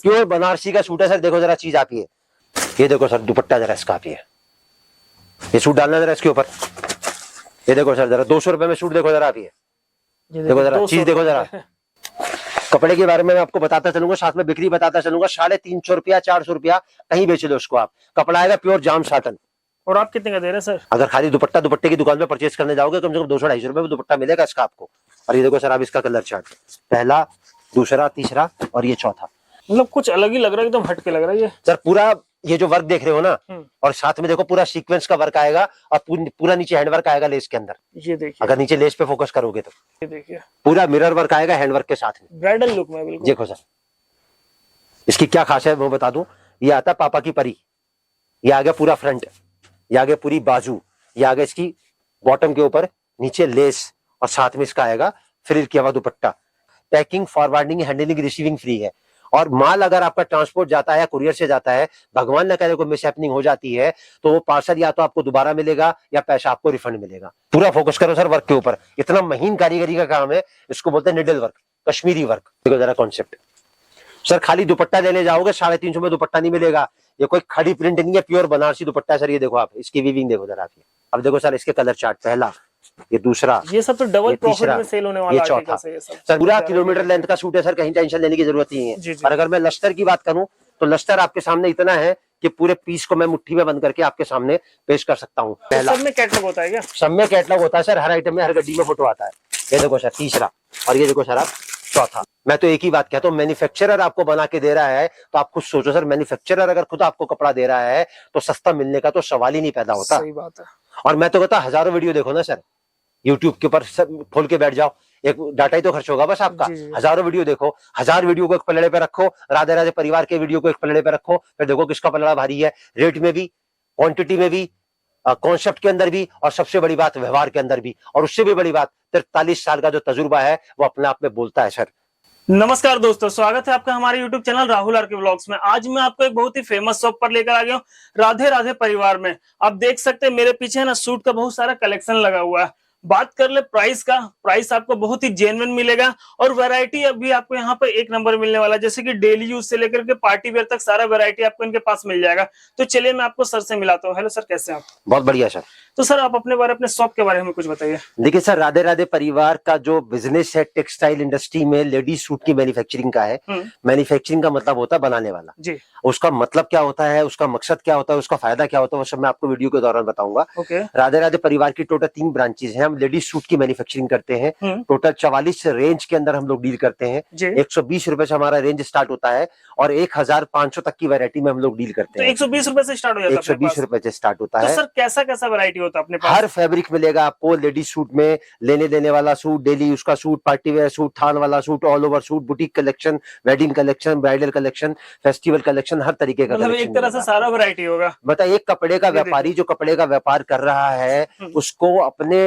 Pure Banarasi का suit है sir. देखो जरा चीज आप ये देखो सर, दुपट्टा जरा इसका आप ये सूट डालना जरा इसके ऊपर। ये देखो सर जरा 200 रुपए में सूट देखो जरा आप ये देखो जरा चीज देखो जरा। कपड़े के बारे में मैं आपको बताता चलूंगा, साथ में बिक्री बताता चलूंगा। 350 रुपया 400 रुपया कहीं बेच लो उसको आप। कपड़ा आएगा प्योर जाम साटन। और आप कितने का दे रहे हैं सर? अगर खाली दुपट्टे की दुकान में परचेज करने जाओगे कम से कम 200-250 रुपए में दुपट्टा मिलेगा इसका आपको। और ये देखो सर आप इसका कलर चार्ट, पहला, दूसरा, तीसरा और ये चौथा। मतलब कुछ अलग ही लग रहा है, एकदम हटके लग रहा है ये सर। पूरा ये जो वर्क देख रहे हो ना, और साथ में देखो पूरा सीक्वेंस का वर्क आएगा और पूरा नीचे हैंड वर्क आएगा लेस के अंदर। ये देखिए, अगर नीचे लेस पे फोकस करोगे तो ये देखिए पूरा मिरर वर्क आएगा हैंड वर्क के साथ में, ब्राइडल लुक में बिल्कुल। देखो सर इसकी क्या खास है वो बता दूं। ये आता है पापा की परी, ये आ गया पूरा फ्रंट, ये आ गया पूरी बाजू, ये आ गया इसकी बॉटम के ऊपर नीचे लेस और साथ में इसका आएगा फ्रिल किया हुआ दुपट्टा। Packing, forwarding, handling, receiving free है। और माल अगर आपका ट्रांसपोर्ट जाता है या कुरियर से जाता है, भगवान न करे कोई मिसहैपनिंग हो जाती है तो वो पार्सल या तो आपको दोबारा मिलेगा या पैसा आपको रिफंड मिलेगा। पूरा फोकस करो सर वर्क के ऊपर, इतना महीन कारीगरी का काम है। इसको बोलते हैं निडल वर्क, कश्मीरी वर्क। देखो जरा कॉन्सेप्ट सर। खाली दुपट्टा लेने जाओगे 350 में दुपट्टा नहीं मिलेगा। ये कोई खड़ी प्रिंट नहीं है, प्योर बनारसी दुपट्टा है सर। ये देखो आप इसकी वीविंग देखो जरा आप ये। अब देखो सर इसके कलर चार्ट, पहला, ये दूसरा, ये सब तो डबल प्रॉफिट में सेल होने वाला ये चौथा। सर पूरा किलोमीटर लेंथ का सूट है सर, कहीं टेंशन लेने की जरूरत नहीं है। और अगर मैं लश्तर की बात करूं तो लश्तर आपके सामने इतना है कि पूरे पीस को मैं मुट्ठी में बंद करके आपके सामने पेश कर सकता हूँ। पहला, सब में कैटलॉग होता है क्या? सब में कैटलॉग होता है सर, हर आइटम में हर गड्डी में फोटो आता है। ये देखो सर तीसरा, और ये देखो सर आप चौथा। मैं तो एक ही बात कहता हूँ, मैन्युफैक्चरर आपको बना के दे रहा है तो आप खुद सोचो सर, मैन्युफैक्चरर अगर खुद आपको कपड़ा दे रहा है तो सस्ता मिलने का तो सवाल ही नहीं पैदा होता। सही बात है। और मैं तो कहता हजारों वीडियो देखो ना सर, यूट्यूब के ऊपर खोल के बैठ जाओ, एक डाटा ही तो खर्च होगा बस आपका। हजारों वीडियो देखो, 1000 वीडियो को एक पलड़े पे रखो, राधे राधे परिवार के वीडियो को एक पलड़े पे रखो, फिर देखो किसका पलड़ा भारी है, रेट में भी, क्वांटिटी में भी, कॉन्सेप्ट के अंदर भी, और सबसे बड़ी बात व्यवहार के अंदर भी। और उससे भी बड़ी बात 43 साल का जो तजुर्बा है वो अपने आप में बोलता है सर। नमस्कार दोस्तों, स्वागत है आपका हमारे YouTube चैनल राहुल आर के व्लॉग्स में। आज मैं आपको एक बहुत ही फेमस शॉप पर लेकर आ गया हूँ, राधे राधे परिवार में। आप देख सकते हैं मेरे पीछे ना सूट का बहुत सारा कलेक्शन लगा हुआ है। बात कर ले प्राइस का, प्राइस आपको बहुत ही जेन्युइन मिलेगा और वैरायटी अभी आपको यहाँ पर एक नंबर मिलने वाला है। जैसे कि डेली यूज से लेकर के पार्टी वेयर तक सारा वैरायटी आपको इनके पास मिल जाएगा। तो चलिए मैं आपको सर से मिलाता हूँ। हेलो सर, कैसे हैं आप? बहुत बढ़िया सर। तो सर आप अपने शॉप के बारे में कुछ बताइए। देखिए सर, राधे राधे परिवार का जो बिजनेस है टेक्सटाइल इंडस्ट्री में लेडीज सूट की मैन्युफैक्चरिंग का है। मैन्युफैक्चरिंग का मतलब होता है बनाने वाला जी। उसका मतलब क्या होता है, उसका मकसद क्या होता है, उसका फायदा क्या होता है, वो सब मैं आपको वीडियो के दौरान बताऊंगा। राधे राधे परिवार की टोटल 3 ब्रांचेज हैं। हम लेडीज सूट की मैन्युफैक्चरिंग करते हैं। टोटल 44 रेंज के अंदर हम लोग डील करते हैं। 120 रुपए से हमारा रेंज स्टार्ट होता है और 1500 तक की वैरायटी में हम लोग डील करते हैं। 120 रुपए से स्टार्ट हो जाता है? 120 रुपए से स्टार्ट होता है। तो सर कैसा कैसा वैरायटी होता है अपने पास? हर फैब्रिक मिलेगा आपको लेडीज सूट में, लेने देने वाला सूट, डेली उसका सूट, पार्टी वेयर सूट, थान वाला suit, all over suit, boutique collection, wedding collection, bridal collection, festival collection, हर तरीके का एक तरह से सारा वैरायटी होगा। बताइए, एक कपड़े का व्यापारी जो कपड़े का व्यापार कर रहा है उसको अपने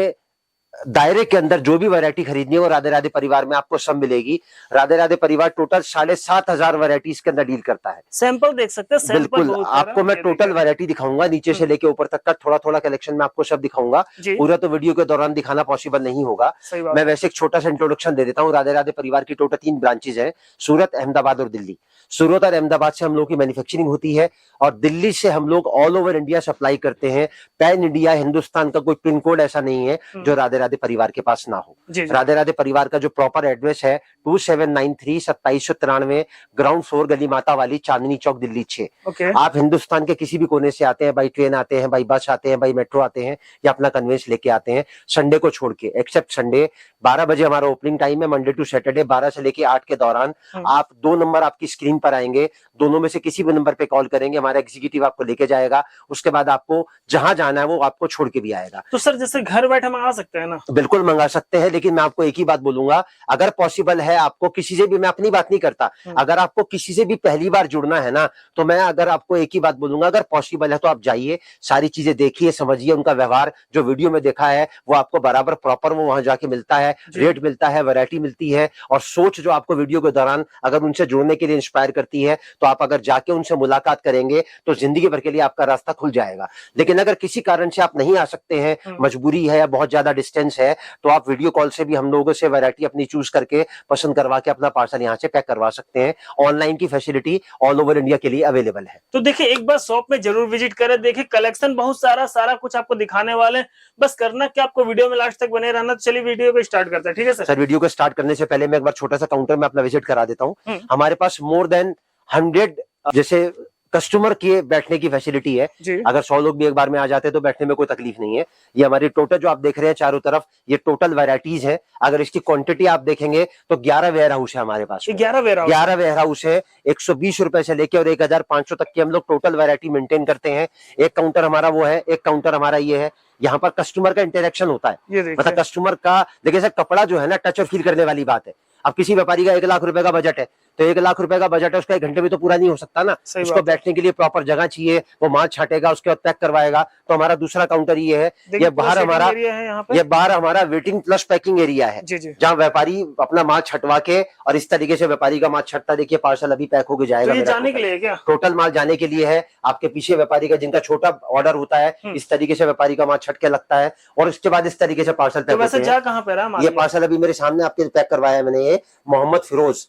दायरे के अंदर जो भी वैरायटी खरीदनी है वो राधे राधे परिवार में आपको सब मिलेगी। राधे राधे परिवार टोटल 7500 वैरायटीज के अंदर डील करता है। सैंपल देख सकते हैं? बिल्कुल, आपको मैं टोटल वैरायटी दिखाऊंगा नीचे से लेके ऊपर तक का, थोड़ा थोड़ा कलेक्शन में आपको सब दिखाऊंगा। पूरा तो वीडियो के दौरान दिखाना पॉसिबल नहीं होगा। मैं वैसे एक छोटा सा इंट्रोडक्शन दे देता हूँ। राधे राधे परिवार की टोटल 3 ब्रांचेज है, सूरत, अहमदाबाद और दिल्ली। सूरत और अहमदाबाद से हम लोग की मैन्युफैक्चरिंग होती है और दिल्ली से हम लोग ऑल ओवर इंडिया सप्लाई करते हैं। पैन इंडिया हिंदुस्तान का कोई पिन कोड ऐसा नहीं है जो राधे राधे परिवार के पास ना हो। राधे राधे परिवार का जो प्रॉपर एड्रेस है 2793 2793 ग्राउंड फ्लोर, गली माता वाली, चांदनी चौक, दिल्ली 6। आप हिंदुस्तान के किसी भी कोने से आते हैं, बाई ट्रेन आते हैं, बाई बस आते हैं, बाई मेट्रो आते हैं या अपना कन्वेंस लेके आते हैं, संडे को छोड़ के, एक्सेप्ट संडे 12 बजे हमारा ओपनिंग टाइम है, मंडे टू सैटरडे 12 से लेके 8 के दौरान। आप 2 नंबर आपकी स्क्रीन पर आएंगे, दोनों में से किसी भी नंबर पे कॉल करेंगे, हमारा एग्जीक्यूटिव आपको लेके जाएगा। उसके बाद आपको जहां जाना है वो आपको छोड़ के भी आएगा। तो सर जैसे घर बैठे मंगा सकते हैं ना? बिल्कुल मंगा सकते हैं, लेकिन मैं आपको एक ही बात बोलूंगा, अगर पॉसिबल है आपको किसी से भी, मैं अपनी बात नहीं करता, अगर आपको किसी से भी पहली बार जुड़ना है ना, तो मैं अगर आपको एक ही बात बोलूंगा, अगर पॉसिबल है तो आप जाइए, सारी चीजें देखिए, समझिए, उनका व्यवहार जो वीडियो में देखा है वो आपको बराबर प्रॉपर वो वहां जाके मिलता है, रेट मिलता है, वैरायटी मिलती है और सोच जो आपको वीडियो के दौरान अगर उनसे जुड़ने के लिए इंस्पायर करती है तो आप अगर जाके उनसे मुलाकात करेंगे तो जिंदगी भर के लिए आपका रास्ता खुल जाएगा। लेकिन अगर किसी कारण से आप नहीं आ सकते हैं, मजबूरी है या बहुत ज्यादा डिस्टेंस डिस्टेंस है तो आप वीडियो कॉल से भी हम लोगों से वैरायटी अपनी चूज करके पसंद करवा के अपना पार्सल यहाँ से पैक करवा सकते हैं। ऑनलाइन की फैसिलिटी ऑल ओवर इंडिया के लिए अवेलेबल है। तो देखिए एक बार शॉप में जरूर विजिट करें, देखिए कलेक्शन बहुत सारा कुछ आपको दिखाने वाले हैं। बस करना क्या, आपको वीडियो में लास्ट तक बने रहना। तो चलिए वीडियो को स्टार्ट करते हैं, ठीक है सर? वीडियो को स्टार्ट करने से पहले मैं एक बार छोटा सा काउंटर में अपना विजिट करा देता हूँ। हमारे पास मोर देन 100 जैसे कस्टमर के बैठने की फैसिलिटी है। अगर 100 लोग भी एक बार में आ जाते हैं तो बैठने में कोई तकलीफ नहीं है। ये हमारी टोटल जो आप देख रहे हैं चारों तरफ, ये टोटल वैरायटीज है। अगर इसकी क्वांटिटी आप देखेंगे तो 11 वेयर हाउस है हमारे पास। 11 वेयर हाउस है। 120 रुपए से लेके और 1500 तक की हम लोग टोटल वैरायटी मेंटेन करते हैं। एक काउंटर हमारा वो है, एक काउंटर हमारा ये है। यहाँ पर कस्टमर का इंटरेक्शन होता है, मतलब कस्टमर का देखिए सर, कपड़ा जो है ना टच और फील करने वाली बात है। अब किसी व्यापारी का 1 लाख रुपए का बजट है तो 1 लाख रुपए का बजट है, उसका 1 घंटे में तो पूरा नहीं हो सकता ना। उसको बैठने के लिए प्रॉपर जगह चाहिए, वो माल छाटेगा उसके बाद पैक करवाएगा। तो हमारा दूसरा काउंटर ये है। ये बाहर हमारा वेटिंग प्लस पैकिंग एरिया है, जहाँ व्यापारी अपना माल छटवा के और इस तरीके से व्यापारी का माल छटता देखिए पार्सल अभी पैक होकर जाएगा। जाने के लिए क्या टोटल माल जाने के लिए है। आपके पीछे व्यापारी का जिनका छोटा ऑर्डर होता है इस तरीके से व्यापारी का माल छट के लगता है और उसके बाद इस तरीके से पार्सल पैक होते हैं। कहाँ पे रहा ये पार्सल अभी मेरे सामने आपके पैक करवाया है मैंने, ये मोहम्मद फिरोज।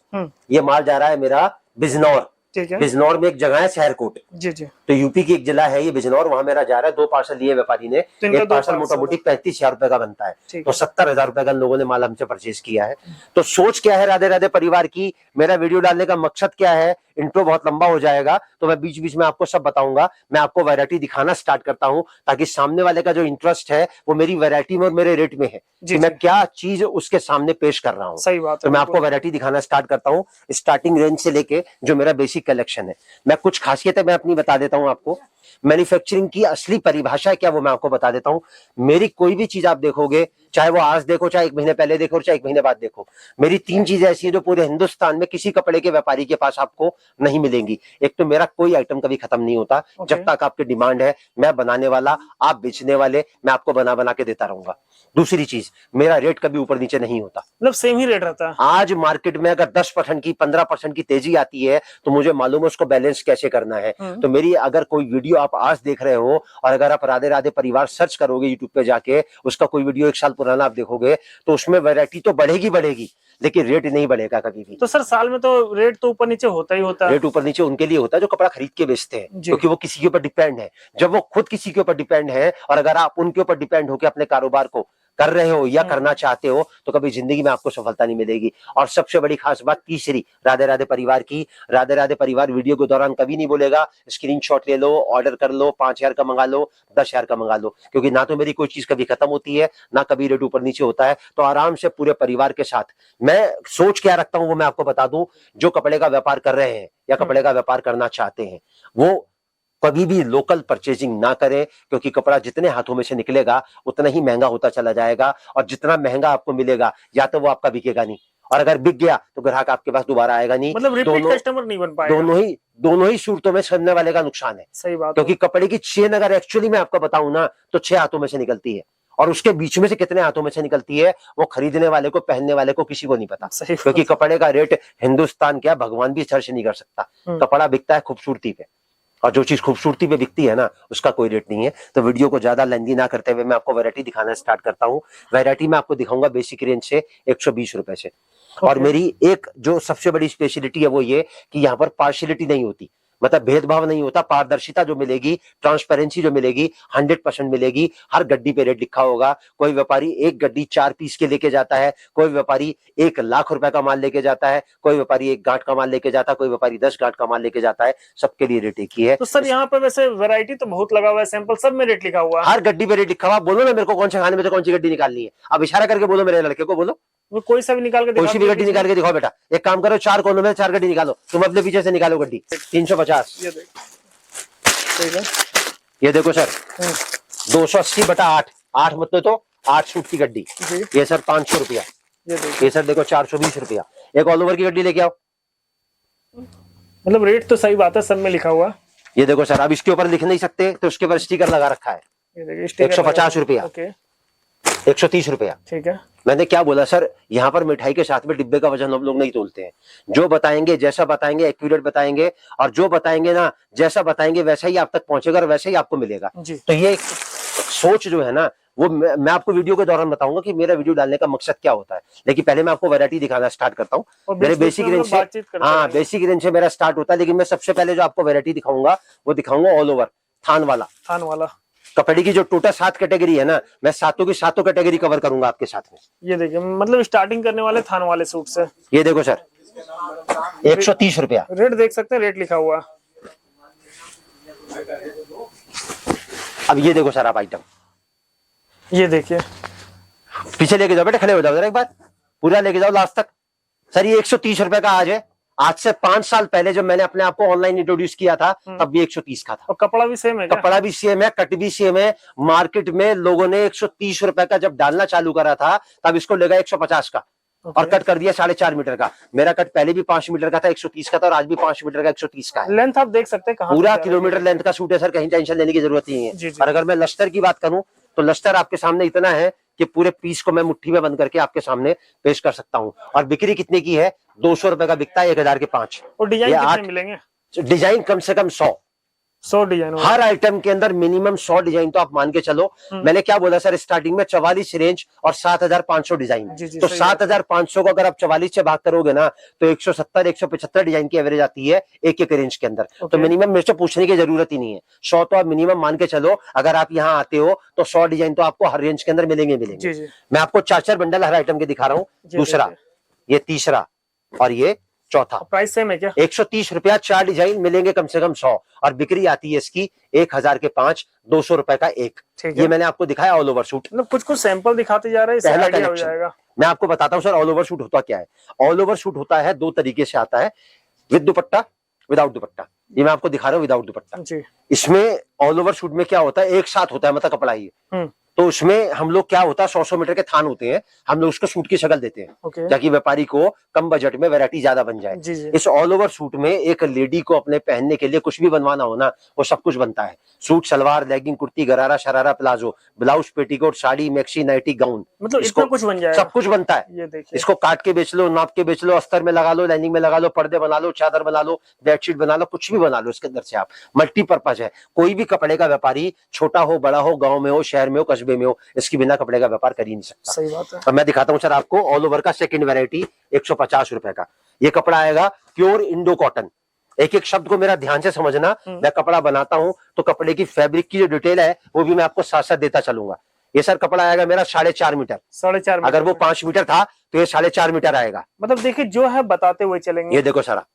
ये माल जा रहा है मेरा बिजनौर। बिजनौर में एक जगह है शहरकोट, तो यूपी की एक जिला है ये बिजनौर, वहां मेरा जा रहा है। 2 पार्सल लिए व्यापारी ने। एक पार्सल मोटा मोटी 35,000 रुपए का बनता है, तो 70,000 रुपए का लोगों ने माल हमसे परचेज किया है। तो सोच क्या है राधे राधे परिवार की, मेरा वीडियो डालने का मकसद क्या है, इंट्रो बहुत लंबा हो जाएगा तो मैं बीच बीच में आपको सब बताऊंगा। मैं आपको वैरायटी दिखाना स्टार्ट करता हूं ताकि सामने वाले का जो इंटरेस्ट है वो मेरी वैरायटी में और मेरे रेट में है कि मैं क्या चीज उसके सामने पेश कर रहा हूं। सही बात है। तो मैं आपको वैरायटी दिखाना स्टार्ट करता हूं स्टार्टिंग रेंज से लेके जो मेरा बेसिक कलेक्शन है। मैं कुछ खासियतें मैं अपनी बता देता हूं आपको। मैन्युफैक्चरिंग की असली परिभाषा क्या वो मैं आपको बता देता हूं। मेरी कोई भी चीज आप देखोगे, चाहे वो आज देखो, चाहे 1 महीने पहले देखो और चाहे 1 महीने बाद देखो, मेरी 3 चीजें ऐसी है जो पूरे हिंदुस्तान में किसी कपड़े के व्यापारी के पास आपको नहीं मिलेंगी। एक तो मेरा कोई आइटम कभी खत्म नहीं होता जब तक आपकी डिमांड है। मैं बनाने वाला, आप बेचने वाले, मैं आपको बना बना के देता रहूंगा। दूसरी चीज, मेरा रेट कभी ऊपर नीचे नहीं होता, मतलब सेम ही रेट रहता है। आज मार्केट में अगर 10% की 15% की तेजी आती है तो मुझे मालूम है उसको बैलेंस कैसे करना है। तो मेरी अगर कोई वीडियो आप आज देख रहे हो और अगर आप राधे राधे परिवार सर्च करोगे यूट्यूब पे जाके, उसका कोई वीडियो 1 साल पुराना आप देखोगे तो उसमें वैरायटी तो बढ़ेगी लेकिन रेट नहीं बढ़ेगा कभी भी। तो सर साल में तो रेट तो ऊपर नीचे होता ही होता है। रेट ऊपर नीचे उनके लिए होता है जो कपड़ा खरीद के बेचते हैं, क्योंकि वो किसी के ऊपर डिपेंड है। जब वो खुद किसी के ऊपर डिपेंड है और अगर आप उनके ऊपर डिपेंड होकर अपने कारोबार को कर रहे हो या करना चाहते हो तो कभी जिंदगी में आपको सफलता नहीं मिलेगी। और सबसे बड़ी खास बात तीसरी राधे राधे परिवार की, राधे राधे परिवार वीडियो के दौरान कभी नहीं बोलेगा स्क्रीनशॉट ले लो, ऑर्डर कर लो, 5,000 का मंगा लो, 10,000 का मंगा लो, क्योंकि ना तो मेरी कोई चीज कभी खत्म होती है ना कभी रेट ऊपर नीचे होता है। तो आराम से पूरे परिवार के साथ मैं सोच क्या रखता हूं वो मैं आपको बता दूं। जो कपड़े का व्यापार कर रहे हैं या कपड़े का व्यापार करना चाहते हैं वो कभी भी लोकल परचेजिंग ना करें, क्योंकि कपड़ा जितने हाथों में से निकलेगा उतना ही महंगा होता चला जाएगा और जितना महंगा आपको मिलेगा या तो वो आपका बिकेगा नहीं और अगर बिक गया तो ग्राहक आपके पास दोबारा आएगा नहीं। मतलब रिपीट कस्टमर नहीं बन पाएगा। दोनों ही सूरतों में सुनने वाले का नुकसान है। सही बात। क्योंकि कपड़े की चेन अगर एक्चुअली मैं आपको बताऊं ना तो 6 हाथों में से निकलती है और उसके बीच में से कितने हाथों में से निकलती है वो खरीदने वाले को, पहनने वाले को किसी को नहीं पता। क्योंकि कपड़े का रेट हिंदुस्तान क्या भगवान भी सर्च नहीं कर सकता। कपड़ा बिकता है खूबसूरती पे और जो चीज खूबसूरती पे बिकती है ना उसका कोई रेट नहीं है। तो वीडियो को ज्यादा लेंदी ना करते हुए मैं आपको वैरायटी दिखाना स्टार्ट करता हूँ। वैरायटी में आपको दिखाऊंगा बेसिक रेंज से 120 रुपए से। और मेरी एक जो सबसे बड़ी स्पेशलिटी है वो ये कि यहाँ पर पार्शियलिटी नहीं होती, मतलब भेदभाव नहीं होता। पारदर्शिता जो मिलेगी, ट्रांसपेरेंसी जो मिलेगी 100% मिलेगी। हर गड्डी पे रेट लिखा होगा। कोई व्यापारी एक गड्डी 4 पीस के लेके जाता है, कोई व्यापारी 1 लाख रुपए का माल लेके जाता है, कोई व्यापारी 1 गांठ का माल लेके जाता है, कोई व्यापारी 10 गांठ का माल लेके जाता है। सबके लिए रेट एक ही है। तो सर यहाँ पे वैसे वैरायटी तो बहुत लगा हुआ है, सैंपल सब में रेट लिखा हुआ है। हर गड्डी पे रेट लिखा हुआ। बोलो ना मेरे को कौन से खाने में से कौन सी गड्डी निकालनी है, अब इशारा करके बोलो मेरे लड़के को, बोलो वो कोई सा भी निकाल के कोई सी भी गड्डी निकाल के दिखाओ बेटा। एक काम करो 4 कोनों में 4 गड्डी निकालो, तुम अपने पीछे से निकालो गड्डी। 350 ये देखो सर 280/8 8 मतलब तो 8 सूट की गड्डी। ये सर 500 रुपया। ये सर देखो 420 रुपया। एक ऑल ओवर की गड्डी लेके आओ। मतलब रेट तो सही बात है, सब में लिखा हुआ। ये देखो सर, अब इसके ऊपर लिख नहीं सकते तो उसके ऊपर स्टिकर लगा रखा है। 150 रुपया, 130 रुपया। ठीक है। मैंने क्या बोला सर, यहाँ पर मिठाई के साथ में डिब्बे का वजन हम लोग नहीं तोलते हैं। जो बताएंगे, जैसा बताएंगे एक्यूरेट बताएंगे, और जो बताएंगे ना जैसा बताएंगे वैसा ही आप तक पहुंचेगा और वैसे ही आपको मिलेगा। तो ये सोच जो है ना वो मैं आपको वीडियो के दौरान बताऊंगा कि मेरा वीडियो डालने का मकसद क्या होता है, लेकिन पहले मैं आपको वैरायटी दिखाना स्टार्ट करता हूँ। मेरे बेसिक रेंज से, हाँ बेसिक रेंज से मेरा स्टार्ट होता है, लेकिन मैं सबसे पहले जो आपको वैरायटी दिखाऊंगा वो दिखाऊंगा ऑल ओवर थान वाला कपड़े की जो टोटल 7 कैटेगरी है ना, मैं सातों की सातों कैटेगरी कवर करूंगा आपके साथ में। ये देखिए, मतलब स्टार्टिंग करने वाले थान वाले सूट से। ये देखो सर 130 रुपया रेट देख सकते हैं, रेट लिखा हुआ। अब ये देखो सर आप आइटम, ये देखिए पीछे लेके जाओ बेटा, खड़े हो जाओ जरा एक बार, पूरा लेके जाओ लास्ट तक। सर ये 130 रुपए का आज है। आज से 5 साल पहले जब मैंने अपने आप को ऑनलाइन इंट्रोड्यूस किया था तब भी 130 का था। और कपड़ा भी सेम है क्या? कपड़ा भी सेम है, कट भी सेम है। मार्केट में लोगों ने 130 रुपए का जब डालना चालू करा था तब इसको लेगा 150 का और कट कर दिया 4.5 मीटर का। मेरा कट पहले भी 5 मीटर का था, 130 का था, और आज भी 5 मीटर का 130 का है। लेंथ आप देख सकते हैं कहां पूरा किलोमीटर लेंथ का सूट है सर, कहीं टेंशन लेने की जरूरत नहीं है। और अगर मैं लश्तर की बात करूं तो लश्तर आपके सामने इतना है कि पूरे पीस को मैं मुट्ठी में बंद करके आपके सामने पेश कर सकता हूं। और बिक्री कितने की है? 200 रुपए का बिकता है, 1000 के 5। और डिजाइन कितने मिलेंगे? डिजाइन कम से कम 100 डिजाइन, हर आइटम के अंदर मिनिमम 100 डिजाइन तो आप मान के चलो। मैंने क्या बोला सर स्टार्टिंग में 44 रेंज और 7500 डिजाइन। तो 7500 को अगर आप 44 से भाग करोगे ना तो 170 175 डिजाइन की एवरेज आती है एक एक रेंज के अंदर। तो मिनिमम मेरे से पूछने की जरूरत ही नहीं है, 100 तो आप मिनिमम मान के चलो। अगर आप यहाँ आते हो तो 100 डिजाइन तो आपको हर रेंज के अंदर मिलेंगे। मैं आपको 4 बंडल हर आइटम के दिखा रहा हूँ। दूसरा, ये तीसरा और ये चौथा। प्राइस सेम है क्या? 130 रुपया 4 डिजाइन मिलेंगे कम से कम 100, और बिक्री आती है इसकी 1000 के 5, 200 रुपए का एक। ये मैंने आपको दिखाया ऑल ओवर सूट। मतलब कुछ सैंपल दिखाते जा रहे हैं, आइडिया हो जाएगा। मैं आपको बताता हूँ सर ऑल ओवर सूट होता क्या है। ऑल ओवर सूट होता है 2 तरीके से आता है, विद दुपट्टा, विदाउट दुपट्टा। ये मैं आपको दिखा रहा हूँ विदाउट दुपट्टा। इसमें ऑल ओवर सूट में क्या होता है, एक साथ होता है मतलब कपड़ा ही। तो उसमें हम लोग क्या होता है 100 मीटर के थान होते हैं, हम लोग उसको सूट की शक्ल देते हैं ताकि व्यापारी को कम बजट में वैरायटी ज्यादा बन जाए। इस ऑल ओवर सूट में एक लेडी को अपने पहनने के लिए कुछ भी बनवाना हो ना, वो सब कुछ बनता है। Suit, salwar, legging, kurti, gharara, sharara, palazzo, blouse, petticoat, sari, maxi, nightie, gown, मतलब इसको कुछ बन जाएगा, सब कुछ बनता है। ये देखिए, इसको काट के बेच लो, नाप के बेच लो, अस्तर में लगा लो, लाइनिंग में लगा लो, पर्दे बना लो, चादर बना लो, बेडशीट बना लो, कुछ भी बना लो इसके अंदर से आप। मल्टीपर्पज है। कोई भी कपड़े का व्यापारी छोटा हो, बड़ा हो, गाँव में हो, शहर में हो, कस्बे में हो, इसकी बिना कपड़े का व्यापार कर ही नहीं सकता। सही बात है। अब मैं दिखाता हूँ सर आपको ऑल ओवर का सेकंड वैरायटी 150 रुपए का। ये कपड़ा आएगा प्योर इंडो कॉटन। एक एक शब्द को मेरा ध्यान से समझना। मैं कपड़ा बनाता हूँ तो कपड़े की फैब्रिक की जो डिटेल है वो भी मैं आपको साथ साथ देता चलूंगा। ये सर कपड़ा आएगा मेरा 4.5 मीटर। 4.5 अगर वो 5 मीटर था तो ये 4.5 मीटर आएगा। मतलब देखिए जो है बताते हुए चलेंगे। ये देखो सारा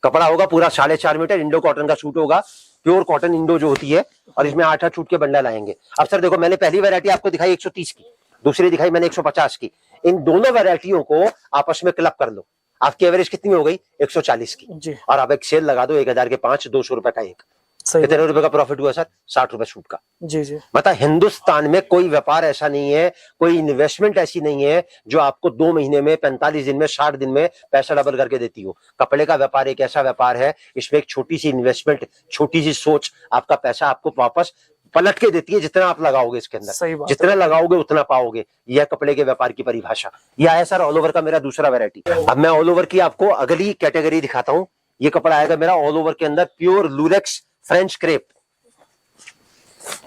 कपड़ा होगा पूरा 4.5 मीटर, इंडो कॉटन का सूट होगा, प्योर कॉटन इंडो जो होती है, और इसमें 8 सूट के बंडल आएंगे। अब सर देखो मैंने पहली वैरायटी आपको दिखाई 130 की, दूसरी दिखाई मैंने 150 की। इन दोनों वैरायटियों को आपस में क्लब कर लो, आपकी एवरेज कितनी हो गई 140 की। और आप एक सेल लगा दो 1000 के 5, 200 रुपए का एक। कितने रुपए का प्रॉफिट हुआ सर? 60 रुपए सूट का। जी। मतलब हिंदुस्तान में कोई व्यापार ऐसा नहीं है, कोई इन्वेस्टमेंट ऐसी नहीं है जो आपको 2 महीने में, 45 दिन में, 60 दिन में पैसा डबल करके देती हो। कपड़े का व्यापार एक ऐसा व्यापार है, इसमें एक छोटी सी इन्वेस्टमेंट, छोटी सी सोच आपका पैसा आपको वापस पलट के देती है। जितना आप लगाओगे इसके अंदर, जितना लगाओगे उतना पाओगे। यह कपड़े के व्यापार की परिभाषा। यह है सर ऑल ओवर का मेरा दूसरा वैरायटी। अब मैं ऑल ओवर की आपको अगली कैटेगरी दिखाता हूँ। ये कपड़ा आएगा मेरा ऑल ओवर के अंदर प्योर लूरेक्स फ्रेंच क्रेप।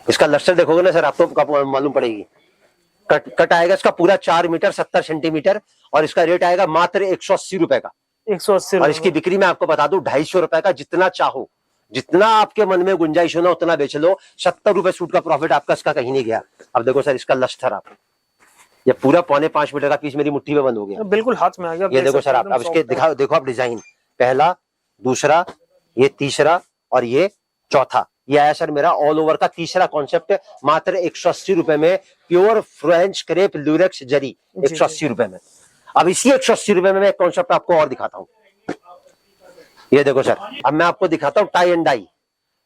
इसका लस्टर देखोगे ना सर आपको मालूम पड़ेगी। कट आएगा इसका पूरा 4 मीटर 70 सेंटीमीटर, और इसका रेट आएगा मात्र 180 रुपए का। 180। और इसकी बिक्री में आपको बता दूं 250 रुपए का। जितना चाहो, जितना आपके मन में गुंजाइश हो ना उतना बेच लो। 70 रुपए सूट का प्रॉफिट आपका इसका कहीं नहीं गया। अब देखो सर इसका लस्टर, आप ये पूरा 4.25 मीटर का पीस मेरी मुट्ठी में बंद हो गया, बिल्कुल हाथ में आ गया। ये देखो सर आप। अब इसके दिखाओ, देखो आप डिजाइन, पहला, दूसरा, ये तीसरा और ये चौथा। ये आया सर मेरा ऑल ओवर का तीसरा कॉन्सेप्ट, मात्र 180 रुपए में। प्योर फ्रेंच क्रेप लूरेक्स जरी 180 रुपए में। अब इसी 180 रुपए में मैं एक कॉन्सेप्ट आपको और दिखाता हूँ। ये देखो सर, अब मैं आपको दिखाता हूँ tie and dye.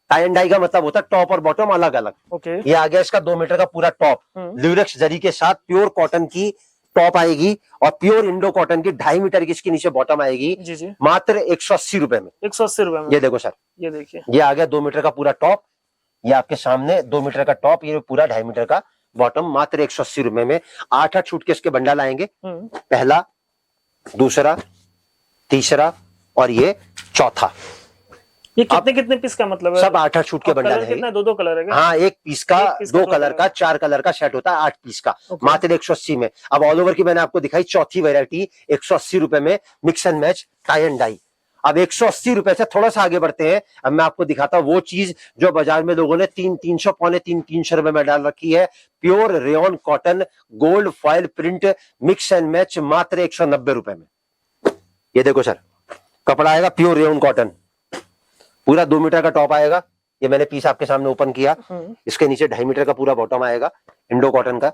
Tie and dye का मतलब होता है टॉप और बॉटम अलग अलग। ये आ गया इसका 2 मीटर का पूरा टॉप, लूरेक्स जरी के साथ प्योर कॉटन की टॉप आएगी, और प्योर इंडो कॉटन की 2.5 मीटर की इसके नीचे बॉटम आएगी। जी। मात्र 180 रुपए में। 180 रुपए में। ये देखो सर, ये देखिए, ये आ गया 2 मीटर का पूरा टॉप। ये आपके सामने 2 मीटर का टॉप, ये पूरा 2.5 मीटर का बॉटम, मात्र 180 रुपए में। 8 सूट के इसके बंडल आएंगे, पहला, दूसरा, तीसरा और ये चौथा। ये कितने कितने पीस का मतलब है? सब 8-8 शूट के बंडल है। कितना? दो कलर है क्या? हाँ, एक पीस का दो कलर का 4 कलर का सेट होता है 8 पीस का, मात्र 180 में। अब ऑल ओवर की मैंने आपको दिखाई चौथी वैरायटी 180 रुपए में, mix and match tie and dye. अब 180 रुपए से थोड़ा सा आगे बढ़ते हैं। अब मैं आपको दिखाता हूँ वो चीज जो बाजार में लोगों ने 300 पौने 300 रुपए में डाल रखी है। Pure rayon cotton gold foil print mix and match, मात्र 190 रुपए में। ये देखो सर, कपड़ा आएगा प्योर रेयन कॉटन, पूरा 2 मीटर का टॉप आएगा। ये मैंने पीस आपके सामने ओपन किया, इसके नीचे 2.5 मीटर का पूरा बॉटम आएगा इंडो कॉटन का,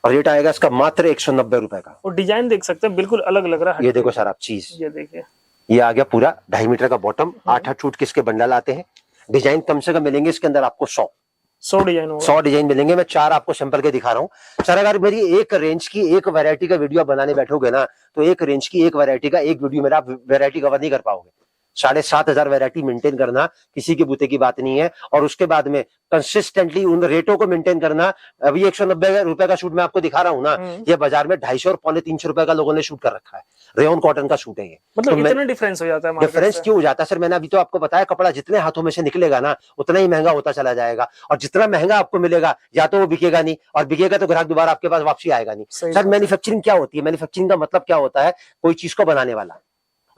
और रेट आएगा इसका मात्र 190 रुपए का। और डिजाइन देख सकते हैं, बिल्कुल अलग लग रहा है। ये देखो सर आप चीज, ये देखिए, ये आ गया पूरा 2.5 मीटर का बॉटम, 8-8 शूट किसके बंडल आते हैं। डिजाइन कम से कम मिलेंगे इसके अंदर आपको 100 डिजाइन होगा, 100 डिजाइन मिलेंगे। मैं 4 आपको सैंपल के दिखा रहा हूँ सर। अगर मेरी एक रेंज की एक वैरायटी का वीडियो बनाने बैठोगे ना, तो एक रेंज की एक वैरायटी का एक वीडियो मेरा आप वैरायटी कवर नहीं कर पाओगे। 7,500 वैरायटी मेंटेन करना किसी के बूते की बात नहीं है, और उसके बाद में कंसिस्टेंटली उन रेटों को मेंटेन करना। अभी 190 रुपए का शूट मैं आपको दिखा रहा हूँ ना, ये बाजार में 250 और पौने 300 रुपए का लोगों ने शूट कर रखा है। रेयन कॉटन का शूट है ये। मतलब तो इतना डिफरेंस हो जाता है? डिफरेंस क्यों हो जाता है सर? मैंने अभी तो आपको बताया, कपड़ा जितने हाथों में से निकलेगा ना उतना ही महंगा होता चला जाएगा, और जितना महंगा आपको मिलेगा या तो वो बिकेगा नहीं, और बिकेगा तो ग्राहक दोबारा आपके पास वापसी आएगा नहीं। सर मैन्युफैक्चरिंग क्या होती है? मैन्युफैक्चरिंग का मतलब क्या होता है? कोई चीज को बनाने वाला,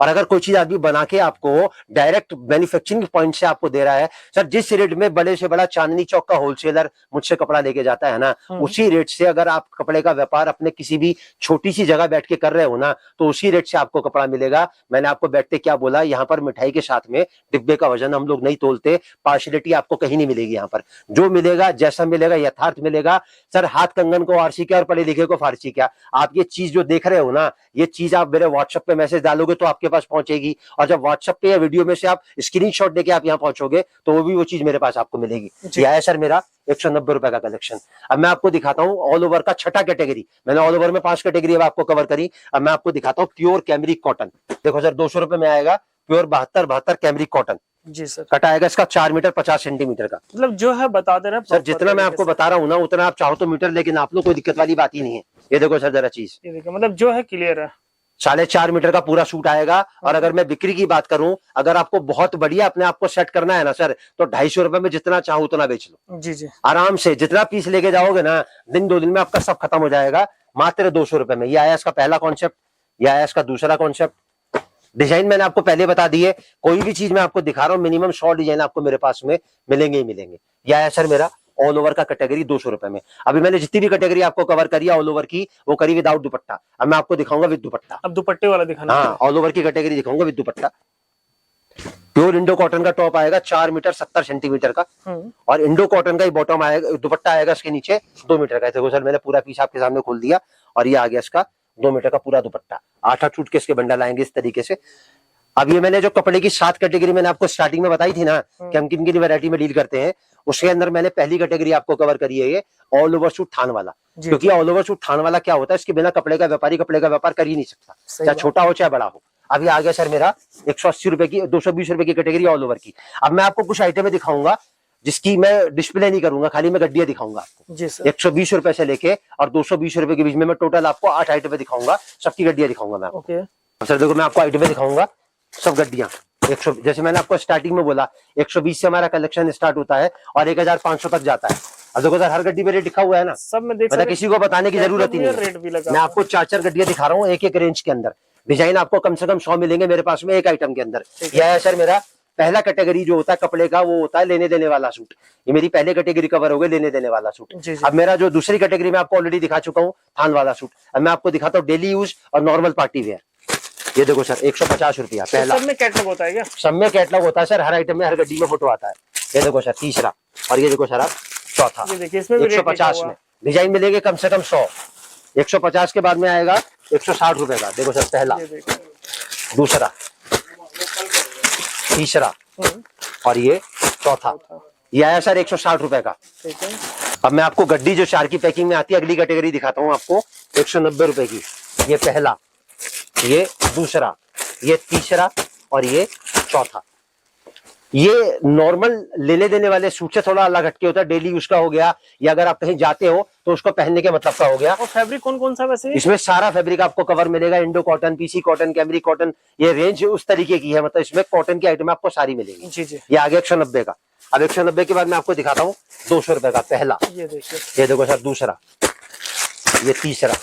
और अगर कोई चीज आदमी बना के आपको डायरेक्ट मैन्युफैक्चरिंग पॉइंट से आपको दे रहा है, सर जिस रेट में बड़े से बड़ा चांदनी चौक का होलसेलर मुझसे कपड़ा लेके जाता है ना, उसी रेट से अगर आप कपड़े का व्यापार अपने किसी भी छोटी सी जगह बैठ के कर रहे हो ना, तो उसी रेट से आपको कपड़ा मिलेगा। मैंने आपको बैठते क्या बोला, यहाँ पर मिठाई के साथ में डिब्बे का वजन हम लोग नहीं तोलते, पार्शलिटी आपको कहीं नहीं मिलेगी। यहाँ पर जो मिलेगा जैसा मिलेगा यथार्थ मिलेगा। सर हाथ कंगन को आरसी क्या और पढ़े लिखे को फारसी क्या। आप ये चीज जो देख रहे हो ना, ये चीज आप मेरे व्हाट्सएप पे मैसेज डालोगे तो आपके पास पहुंचेगी, और जब व्हाट्सएप पे या वीडियो में से आप स्क्रीनशॉट लेके आप यहाँ पहुंचोगे तो वो चीज मेरे पास आपको मिलेगी। ये है सर मेरा 190 रुपए का कलेक्शन। अब मैं आपको दिखाता हूँ ऑल ओवर का छठा कैटेगरी। मैंने ऑल ओवर में 5 कैटेगरी अब आपको कवर करी। अब मैं आपको दिखाता हूँ प्योर कैमरिक कॉटन। देखो सर 200 रुपए में आएगा प्योर 72 कैमरिक कॉटन। जी सर। कट आएगा इसका 4 मीटर 50 सेंटीमीटर का। मतलब जो है बता दे रहे हैं सर, जितना मैं आपको बता रहा हूँ ना उतना आप चाहो तो मीटर, लेकिन आप लोग कोई दिक्कत वाली बात ही नहीं है। ये देखो सर जरा चीज, ये देखिए, मतलब जो है क्लियर है। 4.5 मीटर का पूरा सूट आएगा। और अगर मैं बिक्री की बात करूं, अगर आपको बहुत बढ़िया अपने आप को सेट करना है ना सर, तो 250 रुपए में जितना चाहो उतना बेच लो। जी जी, आराम से जितना पीस लेके जाओगे ना, दिन 2 दिन में आपका सब खत्म हो जाएगा, मात्र 200 रुपए में। ये आया इसका पहला कॉन्सेप्ट, ये आया इसका दूसरा कॉन्सेप्ट। डिजाइन मैंने आपको पहले बता दिए, कोई भी चीज मैं आपको दिखा रहा हूँ मिनिमम 100 डिजाइन आपको मेरे पास में मिलेंगे ही मिलेंगे। यह आया सर मेरा ऑल ओवर का कैटेगरी 200 रुपए में। अभी मैंने जितनी भी कैटेगरी आपको कवर करी ऑल ओवर की, वो करी विदाउट दुपट्टा। अब मैं आपको दिखाऊंगा विद दुपट्टा। अब दुपट्टे वाला दिखाना। हाँ, ऑल ओवर की कैटेगरी दिखाऊंगा with dupatta. Pure Indo cotton का टॉप आएगा 4 मीटर 70 सेंटीमीटर का, और इंडो कॉटन का ही बॉटम आएगा, दुपट्टा आएगा इसके नीचे 2 मीटर का। देखो सर मैंने पूरा पीस आपके सामने खोल दिया, और ये आ गया इसका 2 मीटर का पूरा दुपट्टा। 8-8 सूट के इसके बंडल आएंगे इस तरीके से। अब ये मैंने जो कपड़े की 7 कैटेगरी मैंने आपको स्टार्टिंग में बताई थी ना कि हम किन किन वैरायटी में डील करते हैं, उसके अंदर मैंने पहली कैटेगरी आपको कवर करी है, ये ऑल ओवर सूट थान वाला। क्योंकि ऑल ओवर सूट थान वाला क्या होता है, इसके बिना कपड़े का व्यापारी कपड़े का व्यापार कर ही नहीं सकता, चाहे छोटा हो चाहे बड़ा हो। अभी आ गया सर मेरा 180 रुपए की 220 रुपए की कैटेगरी ऑल ओवर की। अब मैं आपको कुछ आइटमें दिखाऊंगा जिसकी मैं डिस्प्ले नहीं करूंगा, खाली मैं गड्डियां दिखाऊंगा आपको। 120 रुपए से लेके और 220 रुपए के बीच में मैं टोटल आपको 8 आइटमें दिखाऊंगा, सबकी गड्डियां दिखाऊंगा मैं आपको। सर देखो मैं आपको आइटमें दिखाऊंगा, सब गड्डियां 100, जैसे मैंने आपको स्टार्टिंग में बोला 120 से हमारा कलेक्शन स्टार्ट होता है और 1500 तक जाता है। अब देखो सर हर गड्डी पे रेट लिखा हुआ है ना, सब में देख मतलब किसी को बताने की जरूरत ही नहीं है। मैं आपको 4-4 गड्डियां दिखा रहा हूँ एक एक रेंज के अंदर। डिजाइन आपको कम से कम 100 मिलेंगे मेरे पास में एक आइटम के अंदर। यह है सर मेरा पहला कैटेगरी जो होता है कपड़े का, वो होता है लेने देने वाला सूट। ये मेरी पहले कैटेगरी कवर हो गई, लेने देने वाला सूट। अब मेरा जो दूसरी कैटेगरी में आपको ऑलरेडी दिखा चुका हूँ, थान वाला सूट। अब मैं आपको दिखाता हूँ डेली यूज और नॉर्मल पार्टी वेयर। ये देखो सर 150 रुपया पहला। सब में कैटलॉग होता है क्या? सब में कैटलॉग होता है सर, हर आइटम में हर गड्डी में फोटो आता है। ये देखो सर तीसरा, और ये देखो सर आप चौथा। 150 में डिजाइन मिलेंगे कम से कम 100। 150 के बाद में आएगा 160 रुपए का। देखो सर पहला, दूसरा, तीसरा और ये चौथा। ये आया सर 160 रुपए का। अब मैं आपको गड्डी जो 4 की पैकिंग में आती है अगली कैटेगरी दिखाता हूँ आपको 190 रुपए की। ये पहला, ये दूसरा, ये तीसरा और ये चौथा। ये नॉर्मल लेने देने वाले सूट से थोड़ा अलग हटके होता है, डेली यूज का हो गया, या अगर आप कहीं जाते हो तो उसको पहनने के मतलब का हो गया। और फैब्रिक कौन कौन सा वैसे? इसमें सारा फैब्रिक आपको कवर मिलेगा, इंडो कॉटन, पीसी कॉटन, कैमरी कॉटन, ये रेंज उस तरीके की है, मतलब इसमें कॉटन की आइटम आपको सारी मिलेगी। जी जी। ये आगे 190 का। अब 190 के बाद मैं आपको दिखाता हूँ 200 रुपए का पहला। ये देखिए, ये देखो सर दूसरा, ये तीसरा।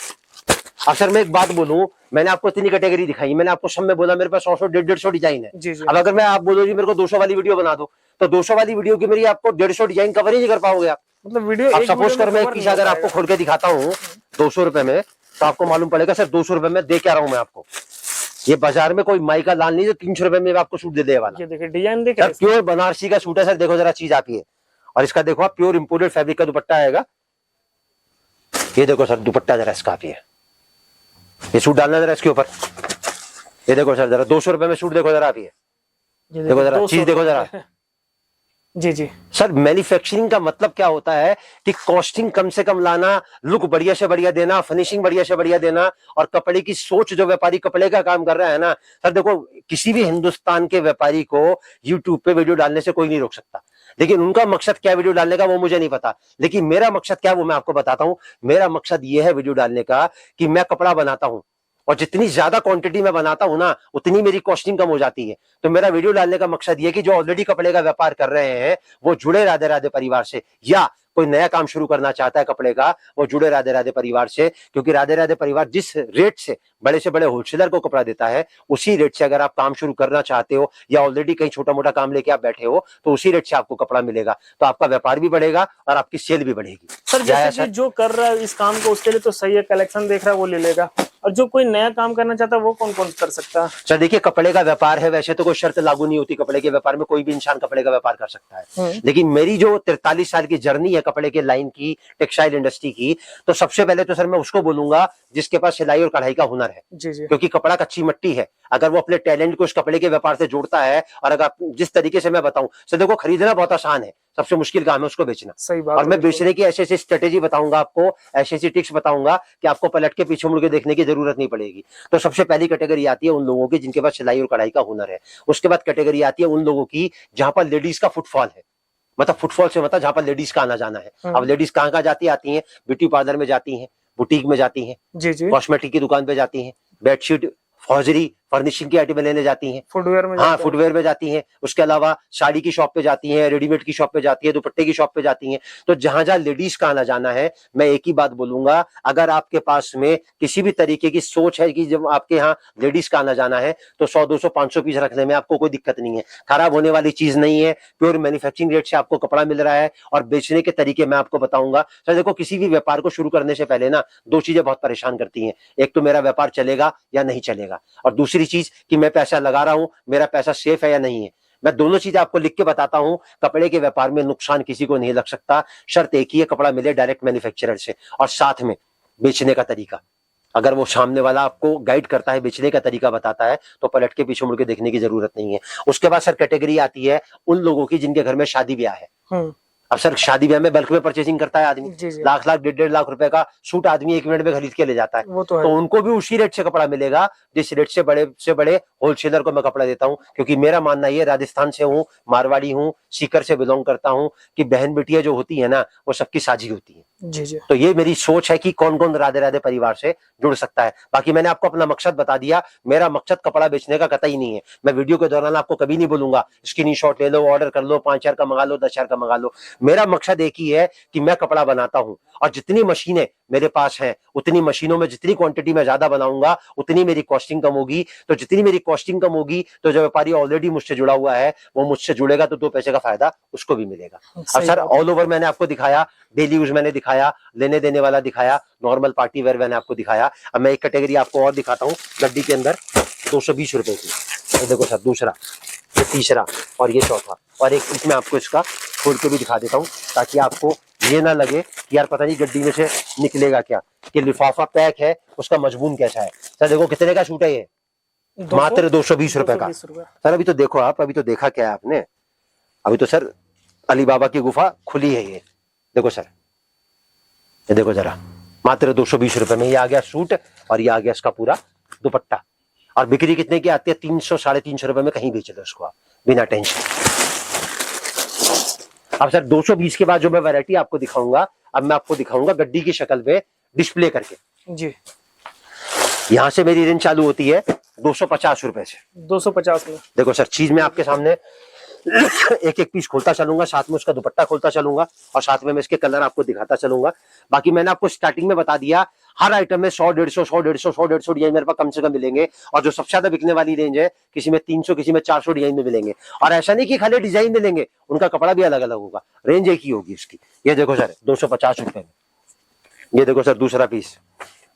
अब सर मैं एक बात बोलूं, मैंने आपको इतनी कैटेगरी दिखाई, मैंने आपको सब में बोला मेरे पास 100 150 डिजाइन है। जी जी। अब अगर मैं आप बोलो जी मेरे को 200 वाली वीडियो बना दो, तो 200 वाली वीडियो की मेरी आपको 150 डिजाइन कवर ही नहीं कर पाओगे आप। मतलब वीडियो अब एक सपोज कर मैं एक cover पीस नहीं अगर हो आपको पाएगा। खोल के दिखाता हूँ 200 रुपए में, तो आपको मालूम पड़ेगा सर 200 रुपए में दे क्या रहा हूँ मैं आपको। ये बाजार में कोई माई का लाल नहीं जो 300 रुपए में आपको सूट दे दे वाला। ये देखिए डिजाइन देख सर प्योर बनारसी का सूट है सर, देखो जरा चीज आती है। और इसका देखो आप प्योर इंपोर्टेड फैब्रिक का दुपट्टा आएगा। ये देखो सर दुपट्टा जरा इसका आप, ये सूट डालना जरा इसके ऊपर। ये देखो सर जरा 200 रुपए में सूट देखो जरा आप, ये देखो जरा चीज देखो जरा। जी जी। सर मैन्युफैक्चरिंग का मतलब क्या होता है कि कॉस्टिंग कम से कम लाना, लुक बढ़िया से बढ़िया देना, फिनिशिंग बढ़िया से बढ़िया देना, और कपड़े की सोच जो व्यापारी कपड़े का काम कर रहा है ना सर, देखो किसी भी हिंदुस्तान के व्यापारी को यूट्यूब पे वीडियो डालने से कोई नहीं रोक सकता, लेकिन उनका मकसद क्या वीडियो डालने का वो मुझे नहीं पता। लेकिन मेरा मकसद क्या है वो मैं आपको बताता हूं। मेरा मकसद ये है वीडियो डालने का कि मैं कपड़ा बनाता हूं, और जितनी ज्यादा क्वांटिटी में बनाता हूं ना उतनी मेरी कॉस्टिंग कम हो जाती है। तो मेरा वीडियो डालने का मकसद ये कि जो ऑलरेडी कपड़े का व्यापार कर रहे हैं वो जुड़े राधे राधे परिवार से, या कोई नया काम शुरू करना चाहता है कपड़े का वो जुड़े राधे राधे परिवार से। क्योंकि राधे राधे परिवार जिस रेट से बड़े होलसेलर को कपड़ा देता है, उसी रेट से अगर आप काम शुरू करना चाहते हो या ऑलरेडी कहीं छोटा मोटा काम लेके आप बैठे हो तो उसी रेट से आपको कपड़ा मिलेगा। तो आपका व्यापार भी बढ़ेगा और आपकी सेल भी बढ़ेगी। सर जैसे कि जो कर रहा है इस काम को उसके लिए तो सही है, कलेक्शन देख रहा है वो ले लेगा, और जो कोई नया काम करना चाहता है वो कौन कौन कर सकता है? सर देखिए कपड़े का व्यापार है, वैसे तो कोई शर्त लागू नहीं होती कपड़े के व्यापार में, कोई भी इंसान कपड़े का व्यापार कर सकता है। लेकिन मेरी जो 43 साल की जर्नी है कपड़े के लाइन की, टेक्सटाइल इंडस्ट्री की, तो सबसे पहले तो सर मैं उसको बोलूंगा जिसके पास सिलाई और कढ़ाई का हुनर है। जी जी। क्योंकि कपड़ा कच्ची मिट्टी है, अगर वो अपने टैलेंट को उस कपड़े के व्यापार से जोड़ता है, और अगर जिस तरीके से मैं बताऊं सर, देखो खरीदना बहुत आसान है, सबसे मुश्किल काम है उसको बेचना। सही बात। और मैं बेचने की ऐसी ऐसी स्ट्रेटेजी बताऊंगा आपको, ऐसी ऐसी टिप्स बताऊंगा कि आपको पलट के पीछे मुड़ के देखने की जरूरत नहीं पड़ेगी। तो सबसे पहली कैटेगरी आती है उन लोगों की जिनके पास सिलाई और कढ़ाई का हुनर है। उसके बाद कैटेगरी आती है उन लोगों की जहां पर लेडीज का फुटफॉल है, मतलब फुटफॉल से मतलब जहां पर लेडीज का आना जाना है। अब लेडीज कहाँ कहाँ जाती आती हैं, ब्यूटी पार्लर में जाती हैं, बुटीक में जाती हैं, जी जी, कॉस्मेटिक की दुकान पे जाती हैं, बेडशीट हौजरी फर्निशिंग की आइटमें लेने जाती हैं, फुटवेयर में, हाँ फुटवेयर में जाती हैं। उसके अलावा साड़ी की शॉप पे जाती हैं, रेडीमेड की शॉप पे जाती है, दुपट्टे की शॉप पे जाती हैं। तो जहां जहां लेडीज का आना जाना है, मैं एक ही बात बोलूंगा, अगर आपके पास में किसी भी तरीके की सोच है कि जब आपके यहाँ लेडीज का आना जाना है तो 100 200 500 पीस रखने में आपको कोई दिक्कत नहीं है, खराब होने वाली चीज नहीं है, प्योर मैन्युफैक्चरिंग रेट से आपको कपड़ा मिल रहा है। और बेचने के तरीके मैं आपको बताऊंगा। सर देखो किसी भी व्यापार को शुरू करने से पहले ना दो चीजें बहुत परेशान करती हैं, एक तो मेरा व्यापार चलेगा या नहीं चलेगा, और दूसरी चीज कि मैं पैसा लगा रहा हूं मेरा पैसा सेफ है या नहीं है। मैं दोनों चीजें आपको लिख के बताता हूं। कपड़े के व्यापार में नुकसान किसी को नहीं लग सकता, शर्त एक ही है कपड़ा मिले डायरेक्ट मैन्युफैक्चरर से, और साथ में बेचने का तरीका। अगर वो सामने वाला आपको गाइड करता है, बेचने का तरीका बताता है, तो पलट के पीछे मुड़ के देखने की जरूरत नहीं है। उसके बाद सर कैटेगरी आती है उन लोगों की जिनके घर में शादी ब्याह है। अब सर शादी ब्याह में बल्क में परचेसिंग करता है आदमी, लाख लाख 1.5 लाख रुपए का सूट आदमी 1 मिनट में खरीद के ले जाता है, तो उनको भी उसी रेट से कपड़ा मिलेगा जिस रेट से बड़े होलसेलर को मैं कपड़ा देता हूं। क्योंकि मेरा मानना ये, राजस्थान से हूं, मारवाड़ी हूं, सीकर से बिलोंग करता हूं, कि बहन बेटियां जो होती है ना वो सबकी साझी होती है। जी जी। तो ये मेरी सोच है कि कौन कौन राधे राधे परिवार से जुड़ सकता है। बाकी मैंने आपको अपना मकसद बता दिया, मेरा मकसद कपड़ा बेचने का कतई नहीं है। मैं वीडियो के दौरान आपको कभी नहीं बोलूंगा स्क्रीनशॉट ले लो, ऑर्डर कर लो, 5,000 का मंगा लो, 10,000 का मंगा लो। मेरा मकसद एक ही है कि मैं कपड़ा बनाता हूं, और जितनी मशीनें मेरे पास हैं उतनी मशीनों में जितनी क्वांटिटी में ज्यादा बनाऊंगा उतनी मेरी कॉस्टिंग कम होगी। तो जितनी मेरी कॉस्टिंग कम होगी तो जो व्यापारी ऑलरेडी मुझसे जुड़ा हुआ है वो मुझसे जुड़ेगा, तो 2 पैसे का फायदा उसको भी मिलेगा। अब सर ऑल ओवर मैंने आपको दिखाया, डेली यूज मैंने दिखाया, लेने देने वाला दिखाया, नॉर्मल पार्टी वेयर मैंने आपको दिखाया। अब मैं एक कैटेगरी आपको और दिखाता हूँ गड्डी के अंदर 220 रुपए की। तो देखो सर दूसरा, ये तीसरा, और ये चौथा, और एक पीस में आपको इसका खोल के भी दिखा देता हूँ ताकि आपको ये ना लगे कि यार पता नहीं गड्डी में से निकलेगा क्या, कि लिफाफा पैक है उसका मजबून कैसा है। सर देखो कितने का सूट है ये, मात्र 220 रुपए का। सर अभी तो देखो आप, अभी तो देखा क्या है आपने, अभी तो सर अली बाबा की गुफा खुली है। ये देखो सर, ये देखो जरा, मात्र 220 रुपए में ये आ गया सूट, और ये आ गया इसका पूरा दुपट्टा। और बिक्री कितने की आती है, 300 350 रुपए में कहीं बेच लो इसको आप, बिना टेंशन। अब सर 220 के बाद जो मैं वैरायटी आपको दिखाऊंगा, अब मैं आपको दिखाऊंगा गड्डी की शक्ल पे डिस्प्ले करके जी। यहाँ से मेरी रेंज चालू होती है 250 रुपए से। 250 में देखो सर, चीज में आपके सामने एक एक पीस खोलता चलूंगा, साथ में उसका दुपट्टा खोलता चलूंगा और साथ में मैं इसके कलर आपको दिखाता चलूंगा। बाकी मैंने आपको स्टार्टिंग में बता दिया, हर आइटम में 100 150 डिजाइन मेरे पास कम से कम मिलेंगे। और जो सबसे ज्यादा बिकने वाली रेंज है, किसी में 300 किसी में 400 डिजाइन में मिलेंगे। और ऐसा नहीं कि खाली डिजाइन मिलेंगे, उनका कपड़ा भी अलग अलग होगा, रेंज एक ही होगी उसकी। ये देखो सर 250 रुपए में, ये देखो सर दूसरा पीस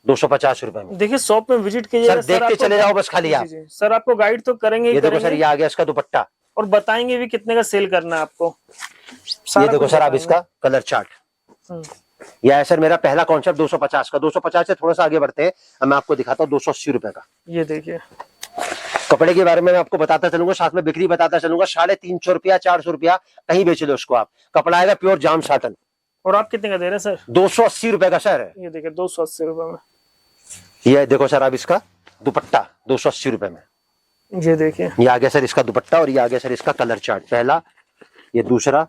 250 रुपए में। देखिए शॉप में विजिट कीजिए सर, देखते चले जाओ बस खाली आप। सर आपको गाइड तो करेंगे। ये देखो सर, ये आ गया इसका दुपट्टा और बताएंगे भी कितने का सेल करना है आपको। ये देखो सर आप इसका कलर चार्ट। यह है सर मेरा पहला कॉन्सेप्ट 250 का। 250 से थोड़ा सा आगे बढ़ते हैं, मैं आपको दिखाता हूँ 280 रुपए का। ये देखिए कपड़े के बारे में मैं आपको बताता चलूंगा, साथ में बिक्री बताता चलूंगा। 350 रुपया 400 रुपया कहीं बेच लो उसको आप। कपड़ा आएगा प्योर जाम साटन। और आप कितने का दे रहे हैं सर? 280 रुपए का सर। ये देखिए 280 रुपए में। ये देखो सर आप इसका दुपट्टा 280 रुपए में। ये देखिए, ये आ गया सर इसका दुपट्टा और ये आ गया सर इसका कलर चार्ट। पहला, ये दूसरा,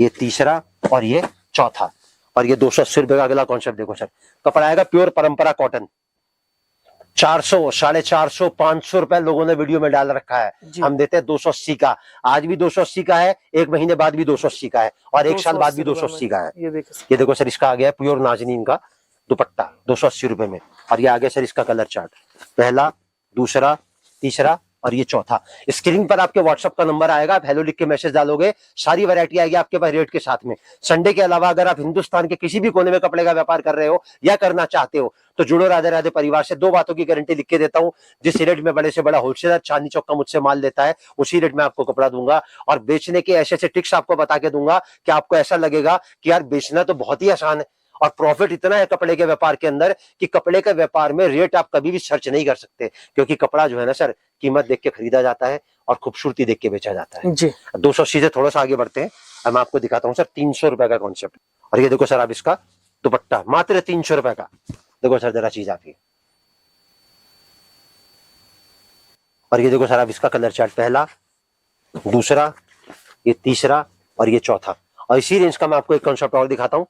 ये तीसरा और ये चौथा। और ये 280 रुपए का अगला कॉन्सेप्ट देखो सर। कपड़ा आएगा प्योर परंपरा कॉटन। 400, 450, 500 रुपए लोगों ने वीडियो में डाल रखा है, हम देते हैं 280 का। आज भी 280 का है, एक महीने बाद भी 280 का है और एक साल बाद भी 280 का है। ये देखो सर इसका आ गया प्योर नाजनीन का दुपट्टा 280 रुपए में। और ये आ गया सर इसका कलर चार्ट। पहला, दूसरा, तीसरा और ये चौथा। स्क्रीन पर आपके व्हाट्सएप का नंबर आएगा, आप हेलो लिख के मैसेज डालोगे, सारी वैरायटी आएगी आपके पास रेट के साथ में। संडे के अलावा अगर आप हिंदुस्तान के किसी भी कोने में कपड़े का व्यापार कर रहे हो या करना चाहते हो तो जुड़ो राधे राधे परिवार से। 2 बातों की गारंटी लिख के देता हूँ, जिस रेट में बड़े से बड़ा होलसेलर चांदनी चौक का मुझसे माल लेता है, उसी रेट में आपको कपड़ा दूंगा। और बेचने के ऐसे ऐसे ट्रिक्स आपको बता के दूंगा कि आपको ऐसा लगेगा कि यार बेचना तो बहुत ही आसान है और प्रॉफिट इतना है कपड़े के व्यापार के अंदर कि कपड़े के व्यापार में रेट आप कभी भी सर्च नहीं कर सकते, क्योंकि कपड़ा जो है ना सर, कीमत देख के खरीदा जाता है और खूबसूरती देख के बेचा जाता है जी। 280 से थोड़ा सा आगे बढ़ते हैं, अब मैं आपको दिखाता हूँ सर 300 रुपए का कॉन्सेप्ट। और ये देखो सर आप इसका दुपट्टा मात्र 300 रुपए का। देखो सर जरा चीज आपकी। और ये देखो सर आप इसका कलर चार्ट। पहला, दूसरा, ये तीसरा और ये चौथा। और इसी रेंज का मैं आपको एक कॉन्सेप्ट और दिखाता हूँ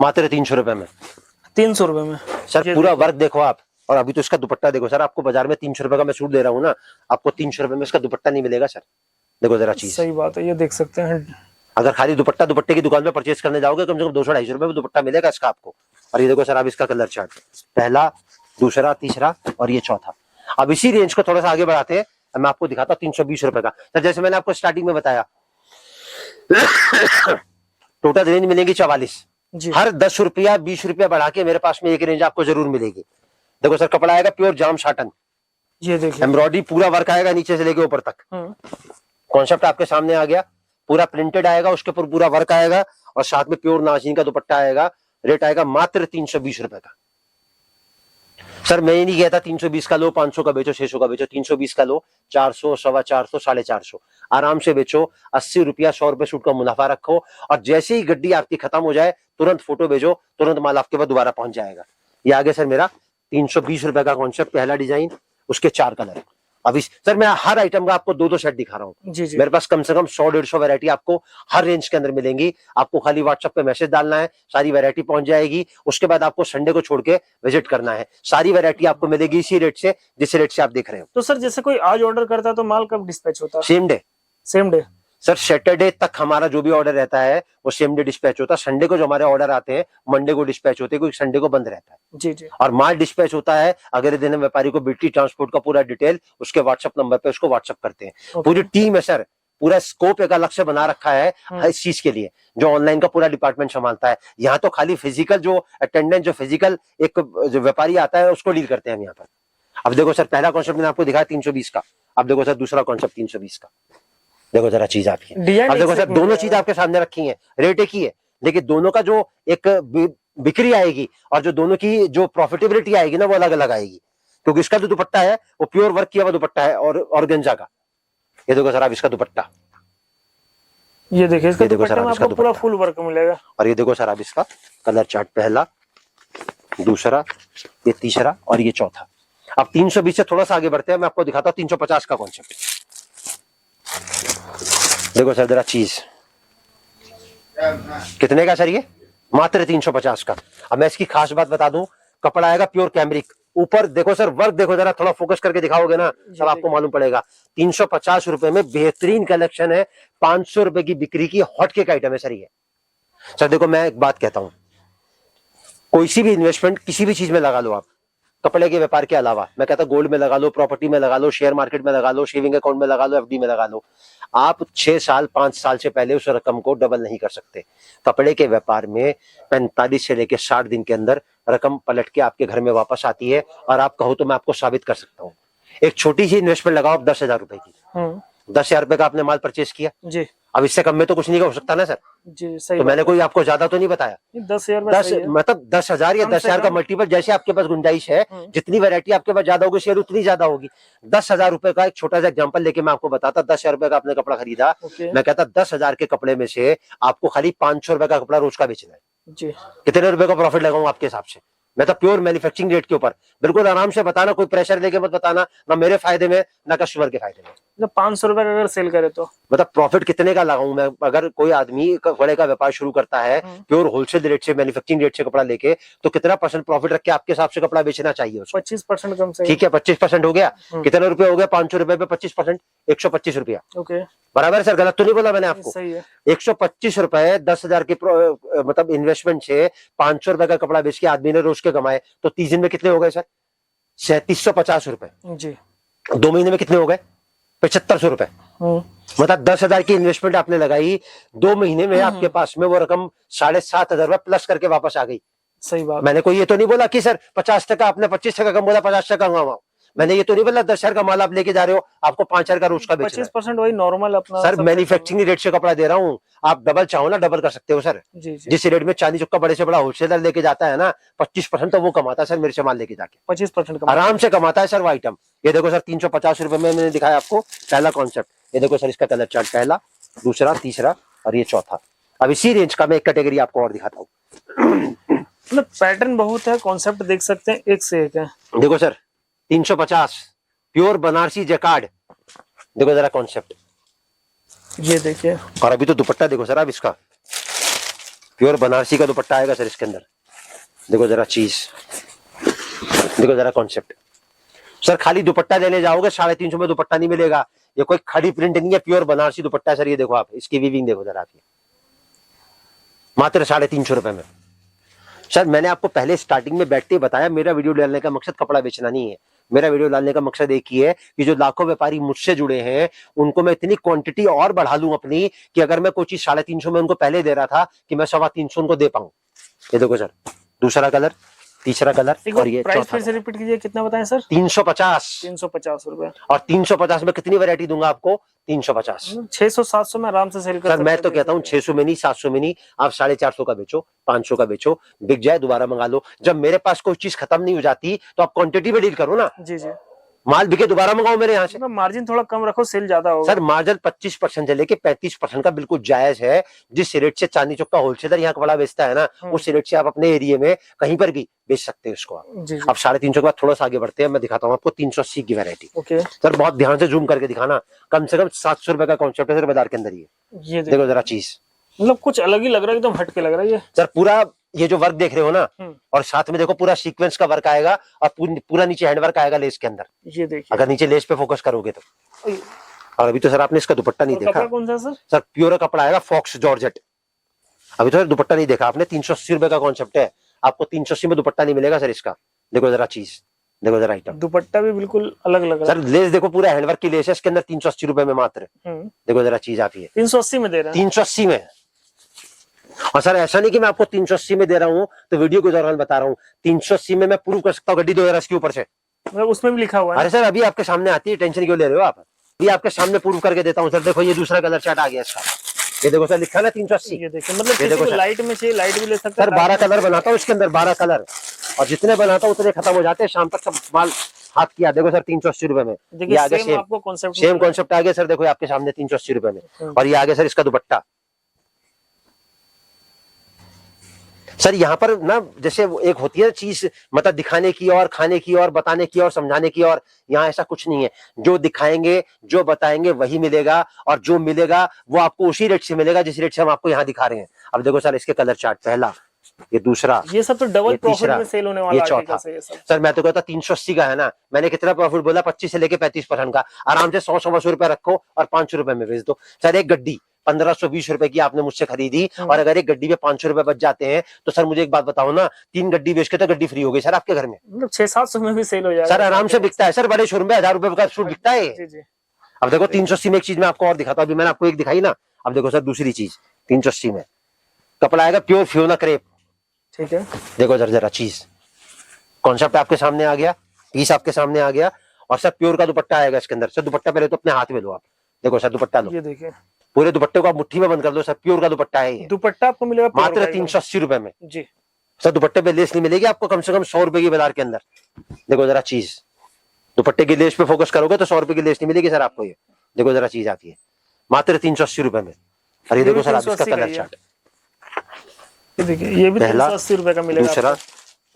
मात्र 300 रुपए में। 300 रुपए में सर पूरा वर्क देखो आप। और अभी तो इसका दुपट्टा देखो सर, आपको बाजार में 300 रुपए का मैं सूट दे रहा हूँ ना, आपको 300 रुपए में इसका दुपट्टा नहीं मिलेगा सर। देखो जरा चीज। सही बात है, ये देख सकते हैं। अगर खाली दुपट्टे की दुकान में परचेज करने जाओगे कम से कम 200-250 रुपए में दुपट्टा मिलेगा इसका आपको। और ये देखो सर आप इसका कलर चार्ट। पहला, दूसरा, तीसरा और ये चौथा। अब इसी रेंज को थोड़ा सा आगे बढ़ाते हैं, मैं आपको दिखाता हूँ 320 रुपए का। सर जैसे मैंने आपको स्टार्टिंग में बताया टोटल रेंज मिलेगी 44। हर 10 रुपया 20 रुपया बढ़ा के मेरे पास में एक रेंज आपको जरूर मिलेगी। देखो सर कपड़ा आएगा प्योर जाम साटन। ये देखिए एम्ब्रॉयडरी पूरा वर्क आएगा नीचे से लेके ऊपर तक। कॉन्सेप्ट आपके सामने आ गया, पूरा प्रिंटेड आएगा, उसके ऊपर पूरा वर्क आएगा और साथ में प्योर नाज़नीन का दुपट्टा आएगा। रेट आएगा मात्र 320 रुपए का। सर मैं ये नहीं कहता 320 का लो, 500 का बेचो, 600 का बेचो। 320 का लो, 400, 450, 450 आराम से बेचो। 80 रुपया 100 रुपए सूट का मुनाफा रखो और जैसे ही गड्डी आपकी खत्म हो जाए तुरंत फोटो भेजो, तुरंत माल आपके पास दोबारा पहुंच जाएगा। ये आगे सर मेरा 320 रुपए का कॉन्सेप्ट। पहला डिजाइन, उसके 4 कलर। अभी सर मैं हर आइटम का आपको 2-2 सेट दिखा रहा हूँ। मेरे पास कम से कम 100-150 वैरायटी आपको हर रेंज के अंदर मिलेंगी। आपको खाली व्हाट्सएप पे मैसेज डालना है, सारी वैरायटी पहुंच जाएगी। उसके बाद आपको संडे को छोड़ के विजिट करना है। सारी वैरायटी आपको मिलेगी इसी रेट से, जिस रेट से आप देख रहे हो। तो सर जैसे कोई आज ऑर्डर करता है तो माल कब डिस्पैच होता है? Same day. Same day sir Saturday तक हमारा जो भी ऑर्डर रहता है वो सेम डे डिस्पैच होता है। संडे को जो हमारे ऑर्डर आते हैं मंडे को डिस्पैच होते हैं, क्योंकि संडे को बंद रहता है। जी। और माल डिस्पैच होता है अगले दिन व्यापारी को बिल्टी ट्रांसपोर्ट का पूरा डिटेल उसके व्हाट्सएप नंबर पे उसको व्हाट्सएप करते हैं। पूरी टीम है सर, पूरा स्कोप एक अलग से बना रखा है इस चीज के लिए, जो ऑनलाइन का पूरा डिपार्टमेंट संभालता है। यहाँ तो खाली फिजिकल जो अटेंडेंट, जो फिजिकल एक जो व्यापारी आता है उसको डील करते हैं हम यहाँ पर। अब देखो सर पहला कॉन्सेप्ट मैंने आपको दिखाया 320 का। अब देखो सर दूसरा कॉन्सेप्ट 320 का। देखो जरा चीज आपकी। अब देखो सर दोनों चीज आपके सामने रखी है, रेट एक ही है, लेकिन दोनों का जो एक बिक्री आएगी और जो दोनों की जो प्रॉफिटेबिलिटी आएगी ना वो अलग अलग आएगी, क्योंकि इसका जो दुपट्टा है वो प्योर वर्क किया हुआ दुपट्टा है और ऑर्गेन्जा का। ये देखो सर आप इसका दुपट्टा। ये देखिए इसका दुपट्टा में आपको पूरा फुल वर्क मिलेगा। और ये देखो सर आप इसका कलर चार्ट। पहला, दूसरा, ये तीसरा और ये चौथा। अब 320 से थोड़ा सा आगे बढ़ते हैं, मैं आपको दिखाता हूँ 350 का कॉन्सेप्ट। देखो सर जरा चीज कितने का सर ये? मात्र 350 का। अब मैं इसकी खास बात बता दूं, कपड़ा आएगा प्योर कैमरिक। ऊपर देखो सर, वर्क देखो जरा, थोड़ा फोकस करके दिखाओगे ना तब आपको मालूम पड़ेगा। 350 रुपए में बेहतरीन कलेक्शन है। 500 रुपए की बिक्री की हॉट केक आइटम है सर ये। सर देखो मैं एक बात कहता हूं, कोई सी भी इन्वेस्टमेंट किसी भी चीज में लगा लो आप, कपड़े के व्यापार के अलावा, मैं कहता हूं गोल्ड में लगा लो, प्रॉपर्टी में लगा लो, शेयर मार्केट में लगा लो, सेविंग अकाउंट में लगा लो, एफडी में लगा लो, आप 6 साल 5 साल से पहले उस रकम को डबल नहीं कर सकते। कपड़े के व्यापार में 45 से लेकर 60 दिन के अंदर रकम पलट के आपके घर में वापस आती है। और आप कहो तो मैं आपको साबित कर सकता हूँ। एक छोटी सी इन्वेस्टमेंट लगाओ आप 10,000 रुपए की, 10,000 रुपए का आपने माल परचेज किया जी, अब इससे कम में तो कुछ नहीं हो सकता ना सर जी। सही तो मैंने कोई आपको ज्यादा तो नहीं बताया। 10,000 मतलब 10,000 या 10,000 का मल्टीपल, जैसे आपके पास गुंजाइश है, जितनी वैरायटी आपके पास ज्यादा होगी शेयर उतनी ज्यादा होगी। 10,000 रुपए का एक छोटा सा एग्जांपल लेके मैं आपको बताता, 10,000 रुपए का आपने कपड़ा खरीदा, मैं कहता 10,000 के कपड़े में से आपको खाली 500 रुपए का कपड़ा रोज का बेचना है जी। कितने रुपए का प्रॉफिट लगाऊंगा आपके हिसाब से? मैं तो प्योर मैन्युफैक्चरिंग रेट के ऊपर बिल्कुल आराम से बताना, कोई प्रेशर लेके मत बताना, ना मेरे फायदे में ना कस्टमर के फायदे में। 500 रुपए का अगर सेल करे तो मतलब प्रॉफिट कितने का लगाऊं मैं? अगर कोई आदमी कपड़े का व्यापार शुरू करता है प्योर होलसेल रेट से, मैन्युफैक्चरिंग रेट से कपड़ा लेके, तो कितना परसेंट प्रॉफिट रख के आपके हिसाब से कपड़ा बेचना चाहिए उसको? 25% कम से। ठीक है 25% हो गया, कितने रुपए हो गया? 500 रुपए पे 25%, 125 रुपया। ओके बराबर सर, गलत तो नहीं बोला मैंने आपको? सही है। 125 रुपए 10,000 के मतलब इन्वेस्टमेंट से 500 रुपए का कपड़ा बेच के आदमी ने रोज के कमाए, तो 30 दिन में कितने हो गए सर? 3750 रुपए जी। 2 महीने में कितने हो गए? 7500 रुपए। मतलब 10,000 की इन्वेस्टमेंट आपने लगाई, 2 महीने में आपके पास में वो रकम 7,500 रुपए प्लस करके वापस आ गई। सही बात। मैंने कोई ये तो नहीं बोला कि सर 50% आपने 25% कम बोला, 50% कमाओ। मैंने ये तो नहीं बोला 10,000 का माल आप लेके जा रहे हो, आपको 5,000 का रोज का बेचना है। 25% वही नॉर्मल अपना सर मैन्युफैक्चरिंग रेट से कपड़ा दे रहा हूँ, आप डबल चाहो ना डबल कर सकते हो सर जी, जी। जिस रेट में चांदी चौका बड़े से बड़ा होलसेलर लेके जाता है ना, 25% तो वो कमाता है सर मेरे से माल लेके जाके, 25% आराम से कमाता है सर वो आइटम। ये देखो सर 350 रुपए में मैंने दिखाया आपको पहला कॉन्सेप्ट। ये देखो सर इसका कलर चार्ट, पहला, दूसरा, तीसरा और ये चौथा। अब इसी रेंज का मैं एक कैटेगरी आपको और दिखाता हूँ। मतलब पैटर्न बहुत है, कॉन्सेप्ट देख सकते हैं, एक से एक है। देखो सर 350 प्योर बनारसी जैकार्ड, देखो जरा कॉन्सेप्ट, ये देखिए। और अभी तो दुपट्टा देखो सर, अब इसका प्योर बनारसी का दुपट्टा आएगा सर इसके अंदर। देखो जरा चीज, देखो जरा कॉन्सेप्ट। सर खाली दुपट्टा लेने जाओगे 350 में दुपट्टा नहीं मिलेगा, ये कोई खड़ी प्रिंट नहीं है, प्योर बनारसी दुपट्टा है सर। ये देखो आप, इसकी वीविंग देखो जरा आप, ये मात्र 350 रुपए में। सर मैंने आपको पहले स्टार्टिंग में बैठते ही बताया, मेरा वीडियो डालने का मकसद कपड़ा बेचना नहीं है। मेरा वीडियो डालने का मकसद एक ही है कि जो लाखों व्यापारी मुझसे जुड़े हैं उनको मैं इतनी क्वांटिटी और बढ़ा लूं अपनी, कि अगर मैं कोई चीज 350 में उनको पहले दे रहा था कि मैं 325 उनको दे पाऊं। ये देखो सर दूसरा कलर, तीसरा कलर और ये प्राइस फिर से रिपीट कीजिए, कितना बताएं सर? 350 रुपए। और 350 में कितनी वैरायटी दूंगा आपको? 350। 600-700 में आराम से सेल कर सकते हैं। मैं तो कहता हूँ 600 में नहीं, 700 में नहीं, आप 450 का बेचो, 500 का बेचो, बिक जाए दोबारा मंगा लो। जब मेरे पास कोई चीज खत्म नहीं हो जाती तो आप क्वांटिटी में डील करो ना जी जी। माल बिके दोबारा मंगाओ मेरे यहाँ से। मार्जिन थोड़ा कम रखो, सेल ज्यादा होगा। सर मार्जिन 25% से लेके 35% का बिल्कुल जायज है। जिस रेट से चांदी चौक का होलसेलर यहाँ कपड़ा बेचता है ना, उस रेट से आप अपने एरिया में कहीं पर भी बेच सकते हैं उसको। आप 350 के बाद थोड़ा सा आगे बढ़ते हैं, मैं दिखाता हूँ आपको 380 की वैरायटी। सर बहुत ध्यान से जूम करके दिखाना, कम से कम 700 रुपए का कॉन्सेप्ट है सर बाजार के अंदर। ये देखो जरा चीज, मतलब कुछ अलग ही लग रहा है, एकदम हटके लग रहा है ये सर। पूरा ये जो वर्क देख रहे हो ना, और साथ में देखो पूरा सीक्वेंस का वर्क आएगा और पूरा नीचे हैंड वर्क आएगा लेस के अंदर। ये देखिए, अगर नीचे लेस पे फोकस करोगे तो। और अभी तो सर आपने इसका दुपट्टा नहीं देखा। कौन सा सर? सर प्योर कपड़ा आएगा फॉक्स जॉर्जेट। अभी तो सर दुपट्टा नहीं देखा आपने। 380 रुपए का कॉन्सेप्ट है, आपको 380 में दुपट्टा नहीं मिलेगा सर इसका। देखो जरा चीज, देखो जरा आइटम, दुपट्टा भी बिल्कुल अलग लग रहा है सर। लेस देखो पूरा हैंडवर्क की लेस है इसके अंदर, 380 रुपए में मात्र। देखो जरा चीज आप, ये 380 में दे रहा है, 380 में। और सर ऐसा नहीं कि मैं आपको 380 में दे रहा हूँ तो वीडियो के दौरान बता रहा हूँ, 380 में मैं प्रूव कर सकता हूँ गड्डी 2000 के ऊपर से, उसमें भी लिखा हुआ है। अरे सर अभी आपके सामने आती है, टेंशन क्यों ले रहे हो आप? अभी आपके सामने प्रूव करके देता हूँ सर। देखो ये दूसरा कलर चार्ट आ गया इसका, ये देखो सर लिखा ना 380। ये देखो, मतलब ये देखो लाइट में चाहिए लाइट भी ले सकते हैं सर। 12 कलर बनाता हूँ इसके अंदर, 12 कलर, और जितने बनाता हूँ उतने खत्म हो जाते हैं शाम तक सब माल हाथ किया। देखो सर 380 रुपए में ये आगे सेम कॉन्सेप्ट आ गया सर। देखो आपके सामने 380 रुपए में। और ये आगे सर इसका दुपट्टा सर यहाँ पर ना जैसे एक होती है चीज, मतलब दिखाने की और खाने की और बताने की और समझाने की, और यहाँ ऐसा कुछ नहीं है। जो दिखाएंगे जो बताएंगे वही मिलेगा, और जो मिलेगा वो आपको उसी रेट से मिलेगा जिस रेट से हम आपको यहाँ दिखा रहे हैं। अब देखो सर, इसके कलर चार्ट, पहला, ये दूसरा, ये सब तो डबल प्रॉफिट में सेल होने वाला ये चौथा। सर मैं तो कहता 380 का है ना, मैंने कितना प्रॉफिट बोला, 25 से लेके 35% का। आराम से 100-150 रुपए रखो और 500 रुपए में बेच दो। सर एक गड्डी 1520 रुपए की आपने मुझसे खरीदी, और अगर एक गड्डी में 500 रुपए बच जाते हैं तो सर मुझे एक बात बताओ ना, 3 गड्डी बेच के तो गड्डी फ्री हो गई सर आपके घर में। मतलब 600-700 में भी सेल हो जाएगा सर, आराम से बिकता है सर, बड़े शोरूम में 1000 रुपए का सूट बिकता है। जी जी। अब देखो 380 में एक चीज मैं आपको और दिखाता हूँ, अभी मैंने आपको एक दिखाई ना, अब देखो सर दूसरी चीज 380 में कपड़ा आएगा प्योर फियोना क्रेप। ठीक है, देखो सर जरा चीज, कॉन्सेप्ट आपके सामने आ गया, पीस आपके सामने आ गया, और सर प्योर का दुपट्टा आएगा इसके अंदर। सर दुपट्टा पहले तो अपने हाथ में लो आप, देखो सर दुपट्टा लो, ये देखिए पूरे दुपट्टे को आप मुट्ठी में बंद कर लो सर, प्योर का दुपट्टा है ये। दुपट्टा आपको मिलेगा मात्र 380 रुपए में जी। सर दुपट्टे पे लेस नहीं मिलेगी आपको, कम से कम 100 रुपए की बाजार के अंदर। देखो जरा चीज, दुपट्टे की लेस पे फोकस करोगे तो 100 रुपए की लेस नहीं मिलेगी सर आपको ये। देखो जरा चीज आती है मात्र 380 रुपए में। और ये देखो सर आप इसका कलर चार्ट, ये देखिए ये भी 380 रुपए का मिलेगा। दूसरा,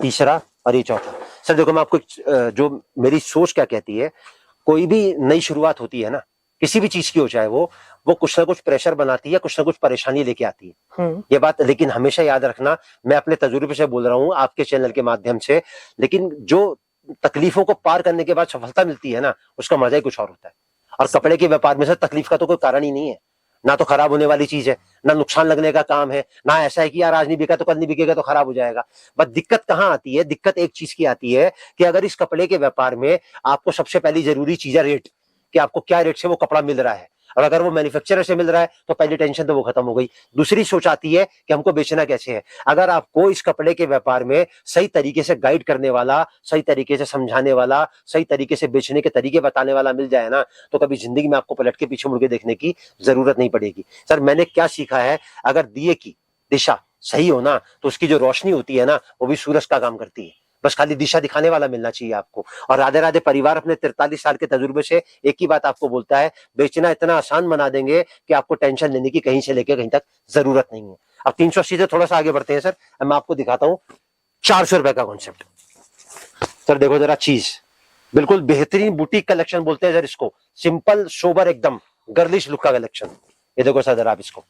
तीसरा और ये चौथा। सर देखो मैं आपको जो मेरी सोच क्या कहती है, कोई भी नई शुरुआत होती है ना, किसी भी चीज की हो, चाहे वो कुछ ना कुछ प्रेशर बनाती है, कुछ ना कुछ परेशानी लेके आती है, ये बात लेकिन हमेशा याद रखना। मैं अपने तजुर्बे से बोल रहा हूँ आपके चैनल के माध्यम से, लेकिन जो तकलीफों को पार करने के बाद सफलता मिलती है ना, उसका मजा ही कुछ और होता है। और कपड़े के व्यापार में सर तकलीफ का तो कोई कारण ही नहीं है, ना तो खराब होने वाली चीज है, ना नुकसान लगने का काम है, ना ऐसा है कि यार आज नहीं बिका तो कल नहीं बिकेगा तो खराब हो जाएगा। बस दिक्कत कहाँ आती है, दिक्कत एक चीज की आती है कि अगर इस कपड़े के व्यापार में आपको सबसे पहली जरूरी चीज है रेट, कि आपको क्या रेट से वो कपड़ा मिल रहा है, और अगर वो मैन्युफैक्चरर से मिल रहा है तो पहली टेंशन तो वो खत्म हो गई। दूसरी सोच आती है कि हमको बेचना कैसे है। अगर आपको इस कपड़े के व्यापार में सही तरीके से गाइड करने वाला, सही तरीके से समझाने वाला, सही तरीके से बेचने के तरीके बताने वाला मिल जाए ना, तो कभी जिंदगी में आपको पलट के पीछे मुड़ के देखने की जरूरत नहीं पड़ेगी। सर मैंने क्या सीखा है, अगर दिए की दिशा सही हो ना, तो उसकी जो रोशनी होती है ना, वो भी सूरज का काम करती है। बस खाली दिशा दिखाने वाला मिलना चाहिए आपको। और राधे राधे परिवार अपने 43 साल के तजुर्बे से एक ही बात आपको बोलता है, बेचना इतना आसान बना देंगे कि आपको टेंशन लेने की कहीं से लेकर कहीं तक जरूरत नहीं है। अब 380 से थोड़ा सा आगे बढ़ते हैं सर, अब मैं आपको दिखाता हूं 400 रुपए का कॉन्सेप्ट। सर देखो जरा चीज, बिल्कुल बेहतरीन बुटीक कलेक्शन बोलते हैं सर इसको, सिंपल सोबर एकदम गर्लिश लुक का कलेक्शन। ये देखो सर जरा आप इसको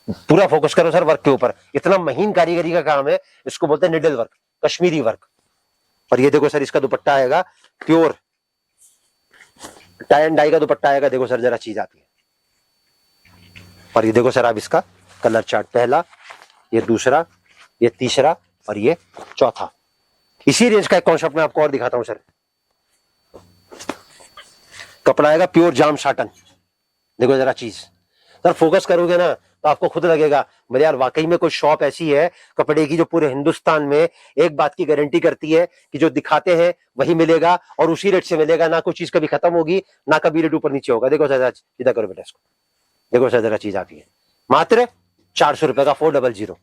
पूरा फोकस करो सर वर्क के ऊपर, इतना महीन कारीगरी का काम है, इसको बोलते हैं निडल वर्क, कश्मीरी वर्क। और ये देखो सर इसका दुपट्टा आएगा प्योर टाई एंड डाई का दुपट्टा आएगा। देखो सर जरा चीज आती है, और ये देखो सर आप इसका कलर चार्ट, पहला, ये दूसरा, ये तीसरा और ये चौथा। इसी रेंज का एक कॉन्सेप्ट मैं आपको और दिखाता हूं सर। कपड़ा आएगा प्योर जाम साटन। देखो जरा चीज, सर फोकस करोगे ना तो आपको खुद लगेगा मेरे यार वाकई में कोई शॉप ऐसी है कपड़े की जो पूरे हिंदुस्तान में एक बात की गारंटी करती है कि जो दिखाते हैं वही मिलेगा और उसी रेट से मिलेगा, ना कोई चीज कभी खत्म होगी, ना कभी रेट ऊपर नीचे होगा। देखो सर सीधा करो बेटा इसको, देखो सर जरा चीज आती है मात्र 400 रुपए का 400।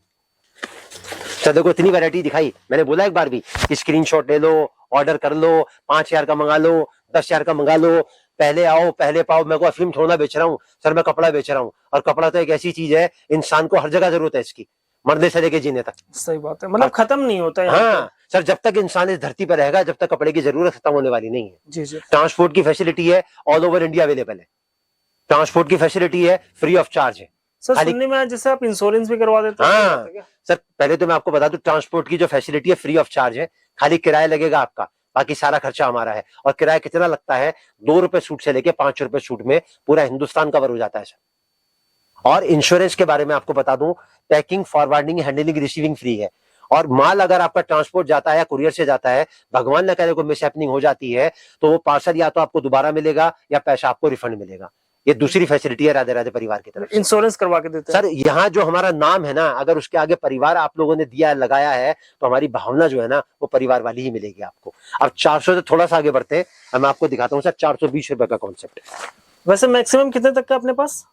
सर देखो इतनी वैरायटी दिखाई, मैंने बोला एक बार भी कि स्क्रीनशॉट ले लो, ऑर्डर कर लो, 5000 का मंगा लो, 10,000 का मंगा लो, पहले आओ पहले पाओ। मैं को अफीम थोड़ा ना बेच रहा हूँ सर, मैं कपड़ा बेच रहा हूँ, और कपड़ा तो एक ऐसी चीज है इंसान को हर जगह जरूरत है इसकी, मरने से लेके जीने तक। सही बात है, मतलब खत्म नहीं होता है। हाँ सर, जब तक इंसान इस धरती पर रहेगा जब तक कपड़े की जरूरत खत्म होने वाली नहीं है। जी जी। ट्रांसपोर्ट की फैसिलिटी है, ऑल ओवर इंडिया अवेलेबल है, ट्रांसपोर्ट की फैसिलिटी है, फ्री ऑफ चार्ज है। सर सुनने में जैसे आप इंश्योरेंस भी करवा देते हैं। हाँ सर, पहले तो मैं आपको बता दूं ट्रांसपोर्ट की जो फैसिलिटी है फ्री ऑफ चार्ज है, खाली किराया लगेगा आपका, बाकी सारा खर्चा हमारा है। और किराया कितना लगता है, 2 रुपए सूट से लेके 5 रुपए सूट में पूरा हिंदुस्तान कवर हो जाता है सर। और इंश्योरेंस के बारे में आपको बता दूं, packing, forwarding, handling, receiving free है। और माल अगर आपका ट्रांसपोर्ट जाता है या कुरियर से जाता है, भगवान न करे कोई मिसहैपनिंग हो जाती है, तो वो पार्सल या तो आपको दोबारा मिलेगा या पैसा आपको रिफंड मिलेगा। ये दूसरी फैसिलिटी है राधे राधे परिवार की तरफ। इंश्योरेंस करवा के देते हैं सर। यहाँ जो हमारा नाम है ना, अगर उसके आगे परिवार आप लोगों ने दिया लगाया है, तो हमारी भावना जो है ना वो परिवार वाली ही मिलेगी आपको। अब 400 से थोड़ा सा आगे बढ़ते हैं, मैं आपको दिखाता हूँ सर 420 रुपए का कॉन्सेप्ट है। वैसे मैक्सिमम कितने तक का अपने पास?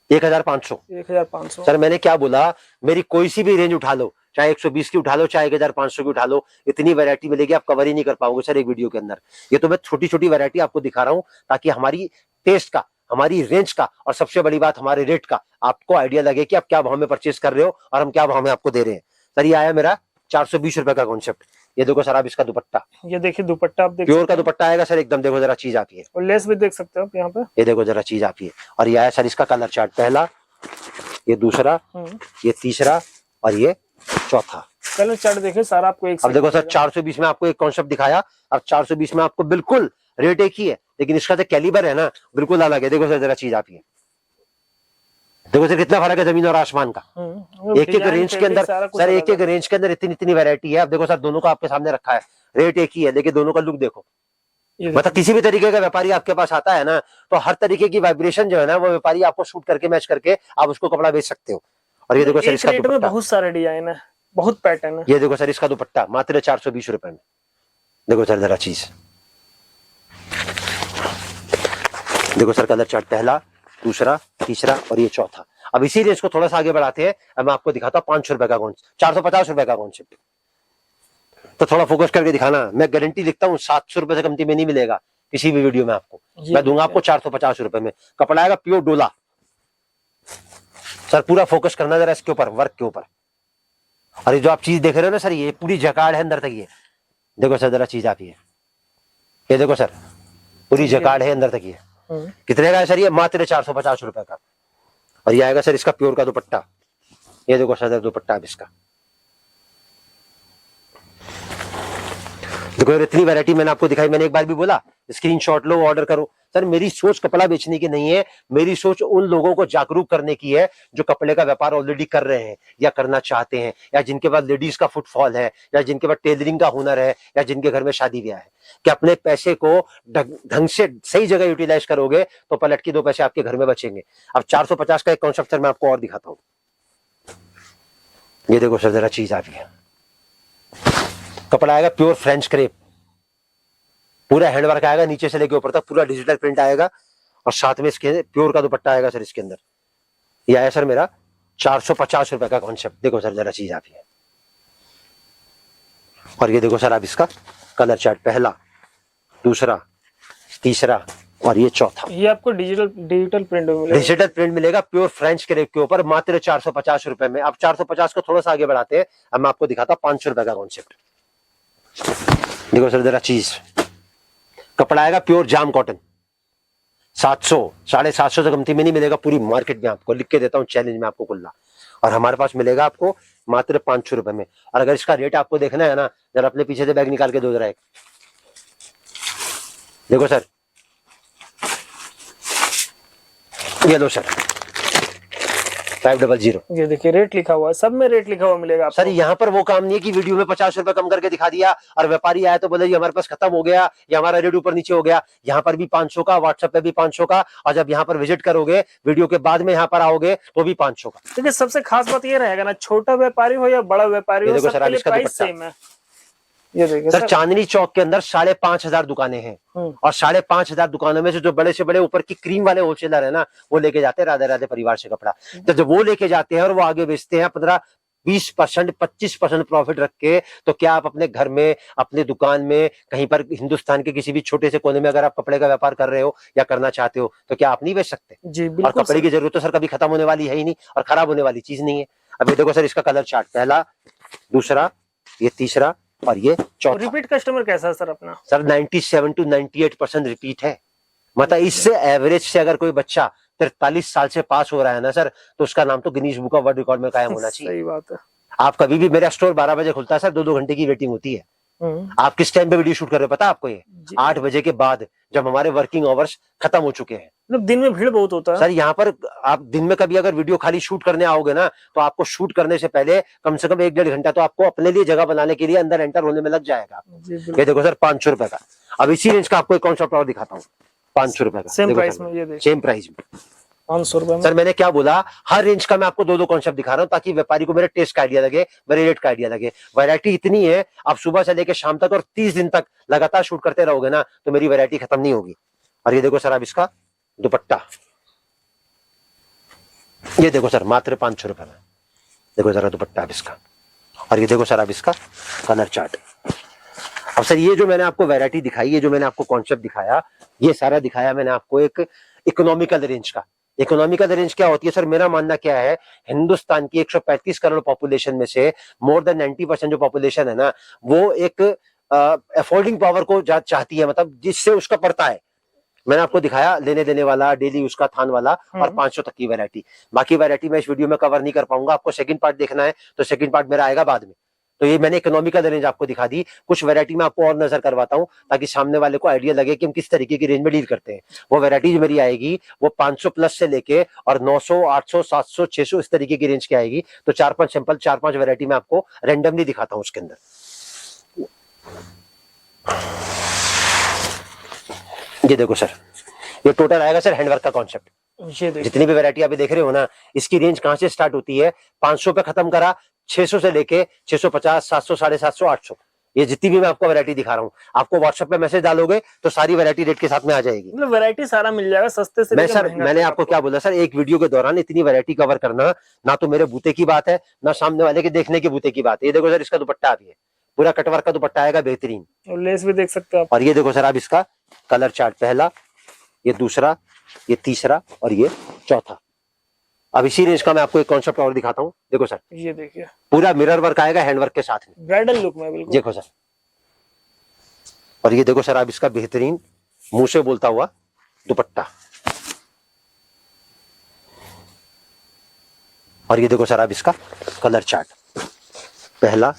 1500। 1500। सर मैंने क्या बोला, मेरी कोई सी भी रेंज उठा लो, चाहे 120 की उठा लो, चाहे 1500 की उठा लो, इतनी वैरायटी मिलेगी आप कवर ही नहीं कर पाओगे सर एक वीडियो के अंदर। ये तो मैं छोटी छोटी वैरायटी आपको दिखा रहा हूँ ताकि हमारी टेस्ट का, हमारी रेंज का, और सबसे बड़ी बात हमारे रेट का आपको आइडिया लगे कि आप क्या भाव में परचेस कर रहे हो और हम क्या भाव में आपको दे रहे हैं। सर ये आया मेरा 420 रुपए का कॉन्सेप्ट। ये देखो सर आप इसका दुपट्टा, ये देखिए दुपट्टा आप देख प्योर का दुपट्टा आएगा सर एकदम। देखो जरा चीज आप, ये और लेस भी देख सकते हो आप यहाँ पे। ये देखो जरा चीज आप ये। और ये आया सर इसका कलर चार्ट, पहला, ये दूसरा, ये तीसरा और ये चौथा। कलर चार्ट देखिए सारा आपको एक। अब देखो सर 420 में आपको एक कॉन्सेप्ट दिखाया, अब 420 में आपको बिल्कुल रेट एक ही है, लेकिन इसका जो कैलिबर है ना बिल्कुल अलग है। देखो सर जरा चीज आप ये, देखो सर कितना फर्क है जमीन और आसमान का। एक एक रेंज के अंदर सर, एक एक रेंज के अंदर इतनी इतनी वैरायटी है। अब देखो सर दोनों का आपके सामने रखा है, रेट एक ही है लेकिन दोनों का लुक देखो। मतलब किसी भी तरीके का व्यापारी आपके पास आता है ना, तो हर तरीके की वाइब्रेशन जो है ना वो व्यापारी आपको शूट करके मैच करके आप उसको कपड़ा बेच सकते हो। और ये देखो सर इसका दुपट्टा, बहुत सारे डिजाइन है, बहुत पैटर्न है। ये देखो सर इसका दुपट्टा मात्र 420 रुपए में। देखो सर जरा चीज, देखो सर कलर चार्ट, पहला, दूसरा, तीसरा और ये चौथा। अब इसी रेंज को थोड़ा सा आगे बढ़ाते हैं। अब मैं आपको दिखाता हूँ 500 रुपए का कॉन्सेप्ट, 450 रुपए का कॉन्सेप्ट। तो थोड़ा फोकस करके दिखाना, मैं गारंटी लिखता हूँ 700 रुपए से कमती में नहीं मिलेगा किसी भी वीडियो में आपको। मैं दूंगा आपको 450 रुपए में। कपड़ा आएगा प्योर डोला। सर पूरा फोकस करना जरा इसके ऊपर, वर्क के ऊपर। और ये जो आप चीज देख रहे हो ना सर, ये पूरी जकाड़ है अंदर तक। ये देखो सर जरा चीज आप ये देखो सर पूरी जकाड़ है अंदर तक। ये कितने का है सर? ये मात्र 450 रुपए का। और ये आएगा सर इसका प्योर का दुपट्टा। ये देखो सर दुपट्टा अब इसका। देखो इतनी वैरायटी मैंने आपको दिखाई। मैंने एक बार भी बोला स्क्रीनशॉट लो, ऑर्डर करो। सर मेरी सोच कपड़ा बेचने की नहीं है, मेरी सोच उन लोगों को जागरूक करने की है जो कपड़े का व्यापार ऑलरेडी कर रहे हैं या करना चाहते हैं, या जिनके पास लेडीज का फुटफॉल है, या जिनके पास टेलरिंग का हुनर है, या जिनके घर में शादी ब्याह है। कि अपने पैसे को ढंग से सही जगह यूटिलाइज करोगे तो पलट के 2 पैसे आपके घर में बचेंगे। अब 450 का एक कॉन्सेप्ट सर मैं आपको और दिखाता हूं। ये देखो सर जरा चीज आ रही है। कपड़ा आएगा प्योर फ्रेंच क्रेप, पूरा हैंडवर्क आएगा नीचे से लेके ऊपर तक, पूरा डिजिटल प्रिंट आएगा। और साथ में इसके प्योर का दुपट्टा आएगा सर इसके अंदर। ये आया सर मेरा 450 रुपए का कॉन्सेप्ट। देखो सर जरा चीज आप ये। और ये देखो सर आप इसका कलर चार्ट, पहला, दूसरा, तीसरा और ये चौथा। ये आपको डिजिटल प्रिंट मिलेगा। डिजिटल प्रिंट मिलेगा प्योर फ्रेंच क्रेप के ऊपर, मात्र 450 रुपए में। अब 450 को थोड़ा सा आगे बढ़ाते हैं। अब मैं आपको दिखाता हूं 500 रुपए का कॉन्सेप्ट। देखो सर जरा चीज, कपड़ा आएगा प्योर जाम कॉटन, 700 750 से कमती में नहीं मिलेगा पूरी मार्केट में। आपको लिख के देता हूं चैलेंज में आपको खुला। और हमारे पास मिलेगा आपको मात्र 500 रुपए में। और अगर इसका रेट आपको देखना है ना, जरा अपने पीछे से बैग निकाल के दो जरा एक। देखो सर, ये लो सर 500। ये देखिए रेट लिखा हुआ है, सब में रेट लिखा हुआ मिलेगा आपको। सर यहाँ पर वो काम नहीं है कि वीडियो में 50 रुपए कम करके दिखा दिया और व्यापारी आया तो बोले जी हमारे पास खत्म हो गया या हमारा रेट ऊपर नीचे हो गया। यहाँ पर भी 500 का, व्हाट्सएप पे भी 500 का, और जब यहाँ पर विजिट करोगे वीडियो के बाद में यहाँ पर आओगे तो भी 500 का। देखिए सबसे खास बात ये रहेगा ना, छोटा व्यापारी हो या बड़ा व्यापारी हो, सबके लिए प्राइस सेम है। ये देखिए सर चांदनी चौक के अंदर 5,500 दुकानें हैं, और 5,500 दुकानों में से जो बड़े से बड़े ऊपर की क्रीम वाले होलसेलर है ना, वो लेके जाते हैं राधे राधे परिवार से कपड़ा। तो जब वो लेके जाते हैं और वो आगे बेचते हैं 15-20%, 25% प्रॉफिट रख के, तो क्या आप अपने घर में, अपने दुकान में, कहीं पर हिंदुस्तान के किसी भी छोटे से कोने में अगर आप कपड़े का व्यापार कर रहे हो या करना चाहते हो तो क्या आप नहीं बेच सकते? जी और कपड़े की जरूरत तो सर कभी खत्म होने वाली है ही नहीं और खराब होने वाली चीज नहीं है। अब ये देखो सर इसका कलर चार्ट, पहला, दूसरा, ये तीसरा और ये चौथा। रिपीट कस्टमर कैसा है सर अपना? सर 97 to 98% रिपीट है। मतलब इससे एवरेज से अगर कोई बच्चा 43 साल से पास हो रहा है ना सर, तो उसका नाम तो Guinness book of world record में कायम होना चाहिए। सही बात है। आप कभी भी, मेरा स्टोर 12 बजे खुलता है सर, 2-2 घंटे की वेटिंग होती है। आप किस टाइम पे वीडियो शूट कर रहे हो पता है आपको? ये 8 बजे के बाद, जब हमारे वर्किंग आवर्स खत्म हो चुके हैं। मतलब दिन में भीड़ बहुत होता है सर। यहाँ पर आप दिन में कभी अगर वीडियो खाली शूट करने आओगे ना, तो आपको शूट करने से पहले कम से कम 1-1.5 घंटा तो आपको अपने लिए जगह बनाने के लिए अंदर एंटर होने में लग जाएगा। ये देखो सर 500 रुपए का। अब इसी रेंज का आपको एक कॉन्सेप्ट और दिखाता हूँ, 500 रुपए का। सेम प्राइस में, ये सेम प्राइस में 500 रुपए में। सर मैंने क्या बोला, हर रेंज का मैं आपको 2-2 कॉन्सेप्ट दिखा रहा हूँ ताकि व्यापारी को मेरे टेस्ट का आइडिया लगे, मेरे रेट का आइडिया लगे। वैरायटी इतनी है, आप सुबह से लेकर शाम तक और 30 दिन तक लगातार शूट करते रहोगे ना, तो मेरी वैरायटी खत्म नहीं होगी। और ये देखो सर आप इसका दुपट्टा, ये देखो सर मात्र 500 रुपए में। देखो जरा दुपट्टा आप इसका। और ये देखो सर आप इसका कलर चार्ट। अब सर ये जो मैंने आपको वैरायटी दिखाई, ये जो मैंने आपको कॉन्सेप्ट दिखाया, ये सारा दिखाया मैंने आपको एक इकोनॉमिकल रेंज का। इकोनॉमिकल रेंज क्या होती है सर? मेरा मानना क्या है, हिंदुस्तान की 135 करोड़ पॉपुलेशन में से मोर देन 90% जो पॉपुलेशन है ना, वो एक अफोर्डिंग पावर को चाहती है, मतलब जिससे उसका पड़ता है। मैंने आपको दिखाया लेने देने वाला, डेली उसका, थान वाला और 500 तक की वैरायटी। बाकी वैरायटी मैं इस वीडियो में कवर नहीं कर पाऊंगा। आपको सेकंड पार्ट देखना है तो सेकंड पार्ट मेरा आएगा बाद में। तो ये मैंने इकोनॉमिकल रेंज आपको दिखा दी। कुछ वैरायटी में आपको और नजर करवाता हूं ताकि सामने वाले को आइडिया लगे कि हम किस तरीके की रेंज में डील करते हैं। वो वैरायटी जो मेरी आएगी वो 500 प्लस से लेके और 900, 800, 700, 600 इस तरीके की रेंज की आएगी। तो 4-5 सैंपल, 4-5 वैरायटी में आपको रेंडमली दिखाता हूं उसके अंदर। ये देखो सर, ये टोटल आएगा सर हैंडवर्क का कॉन्सेप्ट। जितनी भी वैरायटी आप देख रहे हो ना, इसकी रेंज कहां से स्टार्ट होती है? 500 पे खत्म करा, 600 से लेके 650, 700, 750, 800, ये जितनी भी मैं आपको वैरायटी दिखा रहा हूँ, आपको व्हाट्सएप पे मैसेज डालोगे तो सारी वैरायटी रेट के साथ में आ जाएगी। मतलब वैरायटी सारा मिल जाएगा सस्ते से। मैंने आपको क्या बोला सर, एक वीडियो के दौरान इतनी वैरायटी कवर करना ना तो मेरे बूते की बात है, ना सामने वाले के देखने के बूते की बात है। ये देखो सर, इसका दुपट्टा भी है, पूरा कटवर्क का दुपट्टा आएगा बेहतरीन, और लेस भी देख सकते हो आप। और ये देखो सर आप इसका कलर चार्ट, पहला, ये दूसरा, ये तीसरा और ये चौथा। अब इसी रेंज का मैं आपको एक कॉन्सेप्ट और दिखाता हूँ। देखो सर, ये देखिए पूरा मिरर वर्क आएगा हैंडवर्क के साथ में, ब्राइडल लुक में बिल्कुल। देखो सर, और ये देखो सर आप इसका बेहतरीन मुंह से बोलता हुआ दुपट्टा, और ये देखो सर आप इसका कलर चार्ट, पहला,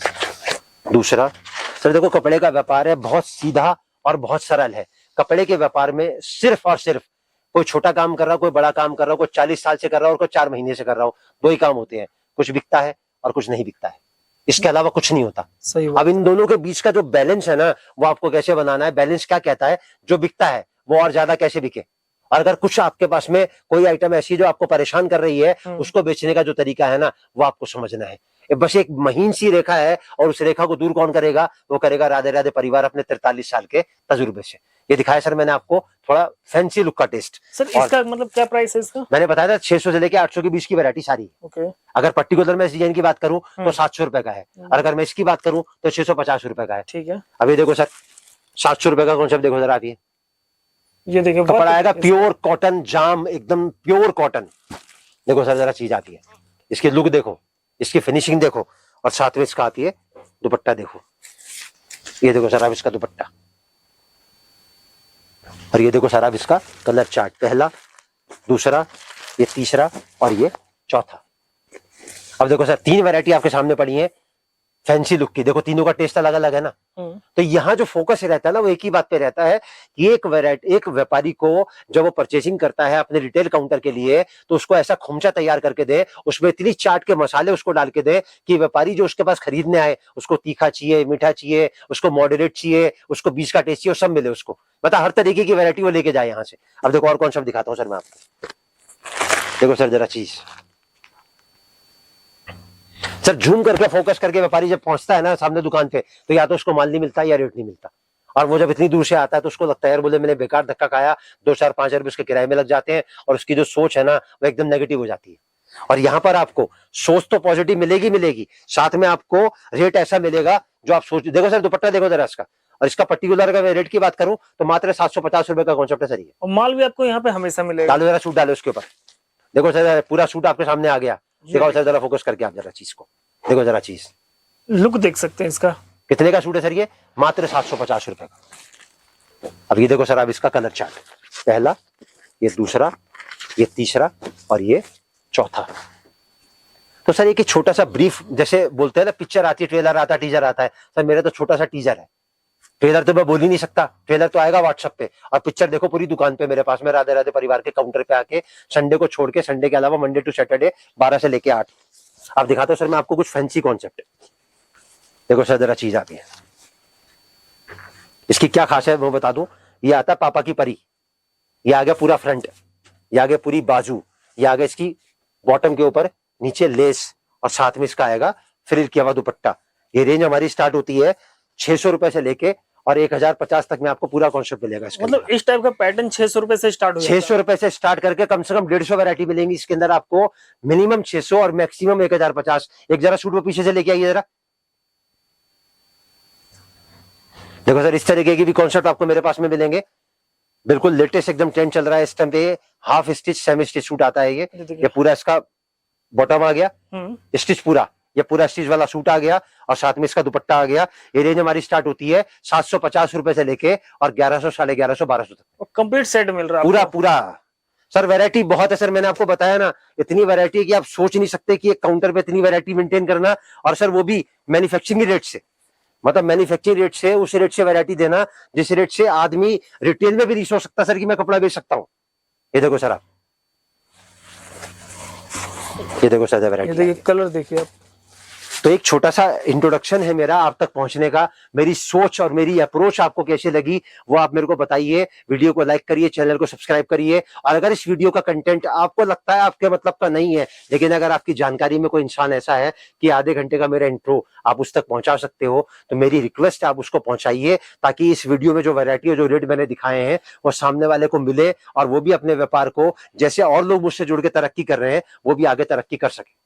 दूसरा। सर देखो, कपड़े का व्यापार है बहुत सीधा और बहुत सरल है। कपड़े के व्यापार में सिर्फ और सिर्फ कोई छोटा काम कर रहा हो, कोई बड़ा काम कर रहा हो, कोई 40 साल से कर रहा हो और कोई 4 महीने से कर रहा हो, दो ही काम होते हैं, कुछ बिकता है और कुछ नहीं बिकता है, इसके अलावा कुछ नहीं होता। सही बात। अब इन दोनों के बीच का जो बैलेंस है ना, वो आपको कैसे बनाना है। बैलेंस क्या कहता है? जो बिकता है वो और ज्यादा कैसे बिके, और अगर कुछ आपके पास में कोई आइटम ऐसी जो आपको परेशान कर रही है, उसको बेचने का जो तरीका है ना, वो आपको समझना है। बस एक महीन सी रेखा है, और उस रेखा को दूर कौन करेगा? वो करेगा राधे राधे परिवार अपने 43 साल के तजुर्बे से। ये दिखाया सर मैंने आपको थोड़ा फैंसी लुक का टेस्ट। सर इसका मतलब क्या प्राइस है इसका? मैंने बताया था 600 से लेके 800 के बीच की वैरायटी सारी। ओके। अगर पर्टिकुलर मैं इस डिजाइन की बात करूं तो 700 रुपए का है, और अगर मैं इसकी बात करूं तो 650 रुपए का है। ठीक है। अभी देखो सर, 700 रुपए का कॉन्सेप्ट देखो सर आप, ये देखिए कपड़ा आएगा प्योर कॉटन, जाम एकदम प्योर कॉटन। देखो सर जरा चीज आती है, इसकी लुक देखो, इसकी फिनिशिंग देखो, और साथ में इसका आती है दुपट्टा देखो। ये देखो सर आप इसका दुपट्टा, और ये देखो सर आप इसका कलर चार्ट, पहला, दूसरा, ये तीसरा और ये चौथा। अब देखो सर 3 वैरायटी आपके सामने पड़ी है फैंसी लुक की। देखो तीनों का टेस्ट अलग अलग है ना। तो यहाँ जो फोकस रहता है ना, वो एक ही बात पे रहता है कि एक व्यापारी को जब वो परचेसिंग करता है अपने रिटेल काउंटर के लिए, तो उसको ऐसा खुमचा तैयार करके दे, उसमें इतनी चाट के मसाले उसको डाल के दे कि व्यापारी जो उसके पास खरीदने आए, उसको तीखा चाहिए, मीठा चाहिए, उसको मॉडरेट चाहिए, उसको बीच का टेस्ट चाहिए, सब मिले उसको। मतलब हर तरीके की वैरायटी वो लेके जाए यहाँ से। अब देखो और कौन सा दिखाता हूँ सर मैं आपको। देखो सर जरा चीज, सर झूम करके फोकस करके व्यापारी जब पहुंचता है ना सामने दुकान पे, तो या तो उसको माल नहीं मिलता या रेट नहीं मिलता। और वो जब इतनी दूर से आता है तो उसको लगता है यार बोले मैंने बेकार धक्का खाया, 2, 4, 5 रुपए उसके किराए में लग जाते हैं, और उसकी जो सोच है ना वो एकदम नेगेटिव हो जाती है। और यहाँ पर आपको सोच तो पॉजिटिव मिलेगी, साथ में आपको रेट ऐसा मिलेगा जो आप सोच। देखो सर दुपट्टा देखो जरा इसका, और इसका पर्टिकुलर अगर मैं रेट की बात करूं तो मात्र 750 रुपए का कॉन्सेप्ट है सर ये। और माल भी आपको यहाँ पे हमेशा मिलेगा। डालो जरा सूट, डालो इसके ऊपर। देखो सर पूरा सूट आपके सामने आ गया। देखो सर जरा फोकस करके आप जरा चीज को देखो, जरा चीज लुक देख सकते हैं इसका। कितने का सूट है सर ये? मात्र 750 रुपए का। अब ये देखो सर आप इसका कलर चार्ट, पहला, ये दूसरा, ये तीसरा और ये चौथा। तो सर एक छोटा सा ब्रीफ, जैसे बोलते हैं ना पिक्चर आती है, ट्रेलर आता है, टीजर आता है, सर मेरा तो छोटा सा टीजर है। ट्रेलर तो मैं बोल ही नहीं सकता, ट्रेलर तो आएगा व्हाट्सएप पे, और पिक्चर देखो पूरी दुकान पे मेरे पास में राधे राधे परिवार के काउंटर पे आके, संडे को छोड़ के, संडे के अलावा मंडे टू सैटरडे 12 से लेके 8। अब दिखाता हूं सर मैं आपको कुछ फैंसी कॉन्सेप्ट। देखो सर जरा चीज आती है, इसकी क्या खास है वो बता दूं। ये आता है पापा की परी, ये आ गया पूरा फ्रंट, ये आ गया पूरी बाजू, ये आ गया इसकी बॉटम के ऊपर नीचे लेस, और साथ में इसका आएगा फ्रिल किया हुआ दुपट्टा। ये रेंज हमारी स्टार्ट होती है 600 रुपए से लेके और 1050 तक में आपको पूरा कॉन्सेप्ट मिलेगा। मतलब इस टाइप का पैटर्न 600 रुपए से स्टार्ट हो जाता है। 600 रुपए से स्टार्ट करके कम से कम 150 वैरायटी मिलेंगी इसके अंदर आपको, मिनिमम 600 और मैक्सिमम 1050। एक जरा सूट वो पीछे से लेके आइए जरा। देखो सर इस तरीके की भी कॉन्सेप्ट आपको मेरे पास में मिलेंगे। बिल्कुल लेटेस्ट एकदम ट्रेंड चल रहा है इस टाइम पे। Half stitch semi stitch suit आता है ये पूरा इसका बॉटम आ गया, स्टिच पूरा, ये पूरा स्टिच वाला सूट आ गया और साथ में इसका दुपट्टा आ गया। ये रेंज हमारी स्टार्ट होती है 750 रुपए से लेके और 1100, 1150, 1200 तक कंप्लीट सेट मिल रहा है पूरा पूरा। सर वैरायटी बहुत है सर, मैंने आपको बताया ना, इतनी वैरायटी है कि आप सोच नहीं सकते कि एक काउंटर पे इतनी वैरायटी मेंटेन करना, और सर वो भी मैन्युफैक्चरिंग रेट से, मतलब मैन्युफैक्चरिंग रेट से, उस रेट से वैरायटी देना जिस रेट से आदमी रिटेल में भी नहीं सोच सकता सर कि मैं कपड़ा बेच सकता हूँ। ये देखो सर आप, ये देखो सर वैरायटी, ये देखिए कलर देखिए आप। तो एक छोटा सा इंट्रोडक्शन है मेरा आप तक पहुंचने का। मेरी सोच और मेरी अप्रोच आपको कैसी लगी वो आप मेरे को बताइए। वीडियो को लाइक करिए, चैनल को सब्सक्राइब करिए, और अगर इस वीडियो का कंटेंट आपको लगता है आपके मतलब का नहीं है, लेकिन अगर आपकी जानकारी में कोई इंसान ऐसा है कि आधे घंटे का मेरा इंट्रो आप उस तक पहुंचा सकते हो, तो मेरी रिक्वेस्ट है आप उसको पहुंचाइए, ताकि इस वीडियो में जो वैरायटी और जो रेट मैंने दिखाए हैं वो सामने वाले को मिले, और वो भी अपने व्यापार को, जैसे और लोग मुझसे जुड़ के तरक्की कर रहे हैं, वो भी आगे तरक्की कर सके।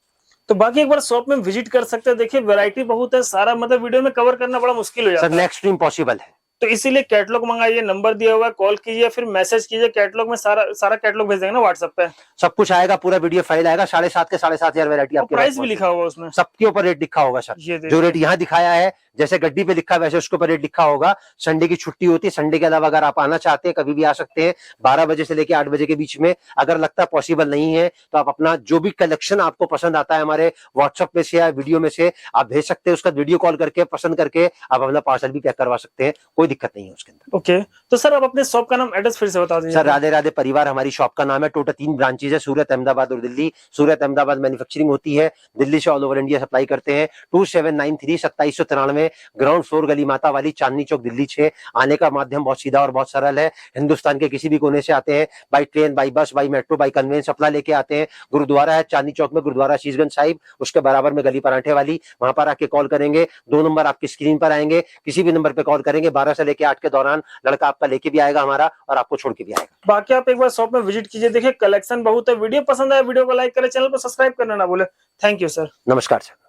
तो बाकी एक बार शॉप में विजिट कर सकते हैं। देखिए वैरायटी बहुत है, सारा मतलब वीडियो में कवर करना बड़ा मुश्किल हो जाता है सर, नेक्स्ट इम्पॉसिबल है। तो इसीलिए कैटलॉग मंगाइए, नंबर दिया हुआ है, कॉल कीजिए, फिर मैसेज कीजिए। कैटलॉग में सारा कैटलॉग भेज देंगे ना व्हाट्सएप पे, सब कुछ आएगा, पूरा वीडियो फाइल आएगा, 7,500 के 7,500 वैरायटी आपके प्राइस भी लिखा होगा उसमें, सबके ऊपर रेट लिखा होगा सर। जो रेट यहाँ दिखाया है, जैसे गड्डी पे लिखा है वैसे उसके ऊपर रेट लिखा होगा। संडे की छुट्टी होती है, संडे के अलावा अगर आप आना चाहते हैं कभी भी आ सकते हैं, 12 बजे से लेकर 8 बजे के बीच में। अगर लगता है पॉसिबल नहीं है तो आप अपना जो भी कलेक्शन आपको पसंद आता है हमारे व्हाट्सएप में से या वीडियो में से आप भेज सकते हैं, उसका वीडियो कॉल करके पसंद करके आप अपना पार्सल भी पैक करवा सकते हैं, कोई दिक्कत नहीं है उसके अंदर। ओके, तो सर आप अपने शॉप का नाम एड्रेस फिर से बता दीजिए। सर राधे राधे परिवार हमारी शॉप का नाम है। टोटल 3 ब्रांचेज है, सूरत, अहमदाबाद और दिल्ली। सूरत अहमदाबाद मैन्युफैक्चरिंग होती है, दिल्ली से ऑल ओवर इंडिया सप्लाई करते हैं। 2793 2793 ग्राउंड फ्लोर, गली माता वाली, चांदनी चौक, दिल्ली 6। आने का माध्यम बहुत सीधा और बहुत सरल है। हिंदुस्तान के किसी भी कोने से आते हैं, by train, by bus, by metro, by conveyance अपना लेके आते हैं। गुरुद्वारा है चांदनी चौक में, गुरुद्वारा शीशगंज साहिब, उसके बराबर में गली परांठे वाली, वहां पर आके कॉल करेंगे। 2 नंबर आपकी स्क्रीन पर आएंगे, किसी भी नंबर पे कॉल करेंगे। 12 से लेकर 8 के दौरान लड़का आपका लेके भी आएगा हमारा, और आपको छोड़ के भी आएगा। बाकी आप एक बार शॉप में विजिट कीजिए, देखिए कलेक्शन बहुत है। वीडियो पसंद आया वीडियो को लाइक करें, चैनल को सब्सक्राइब करना ना भूले। Thank you sir. नमस्कार सर।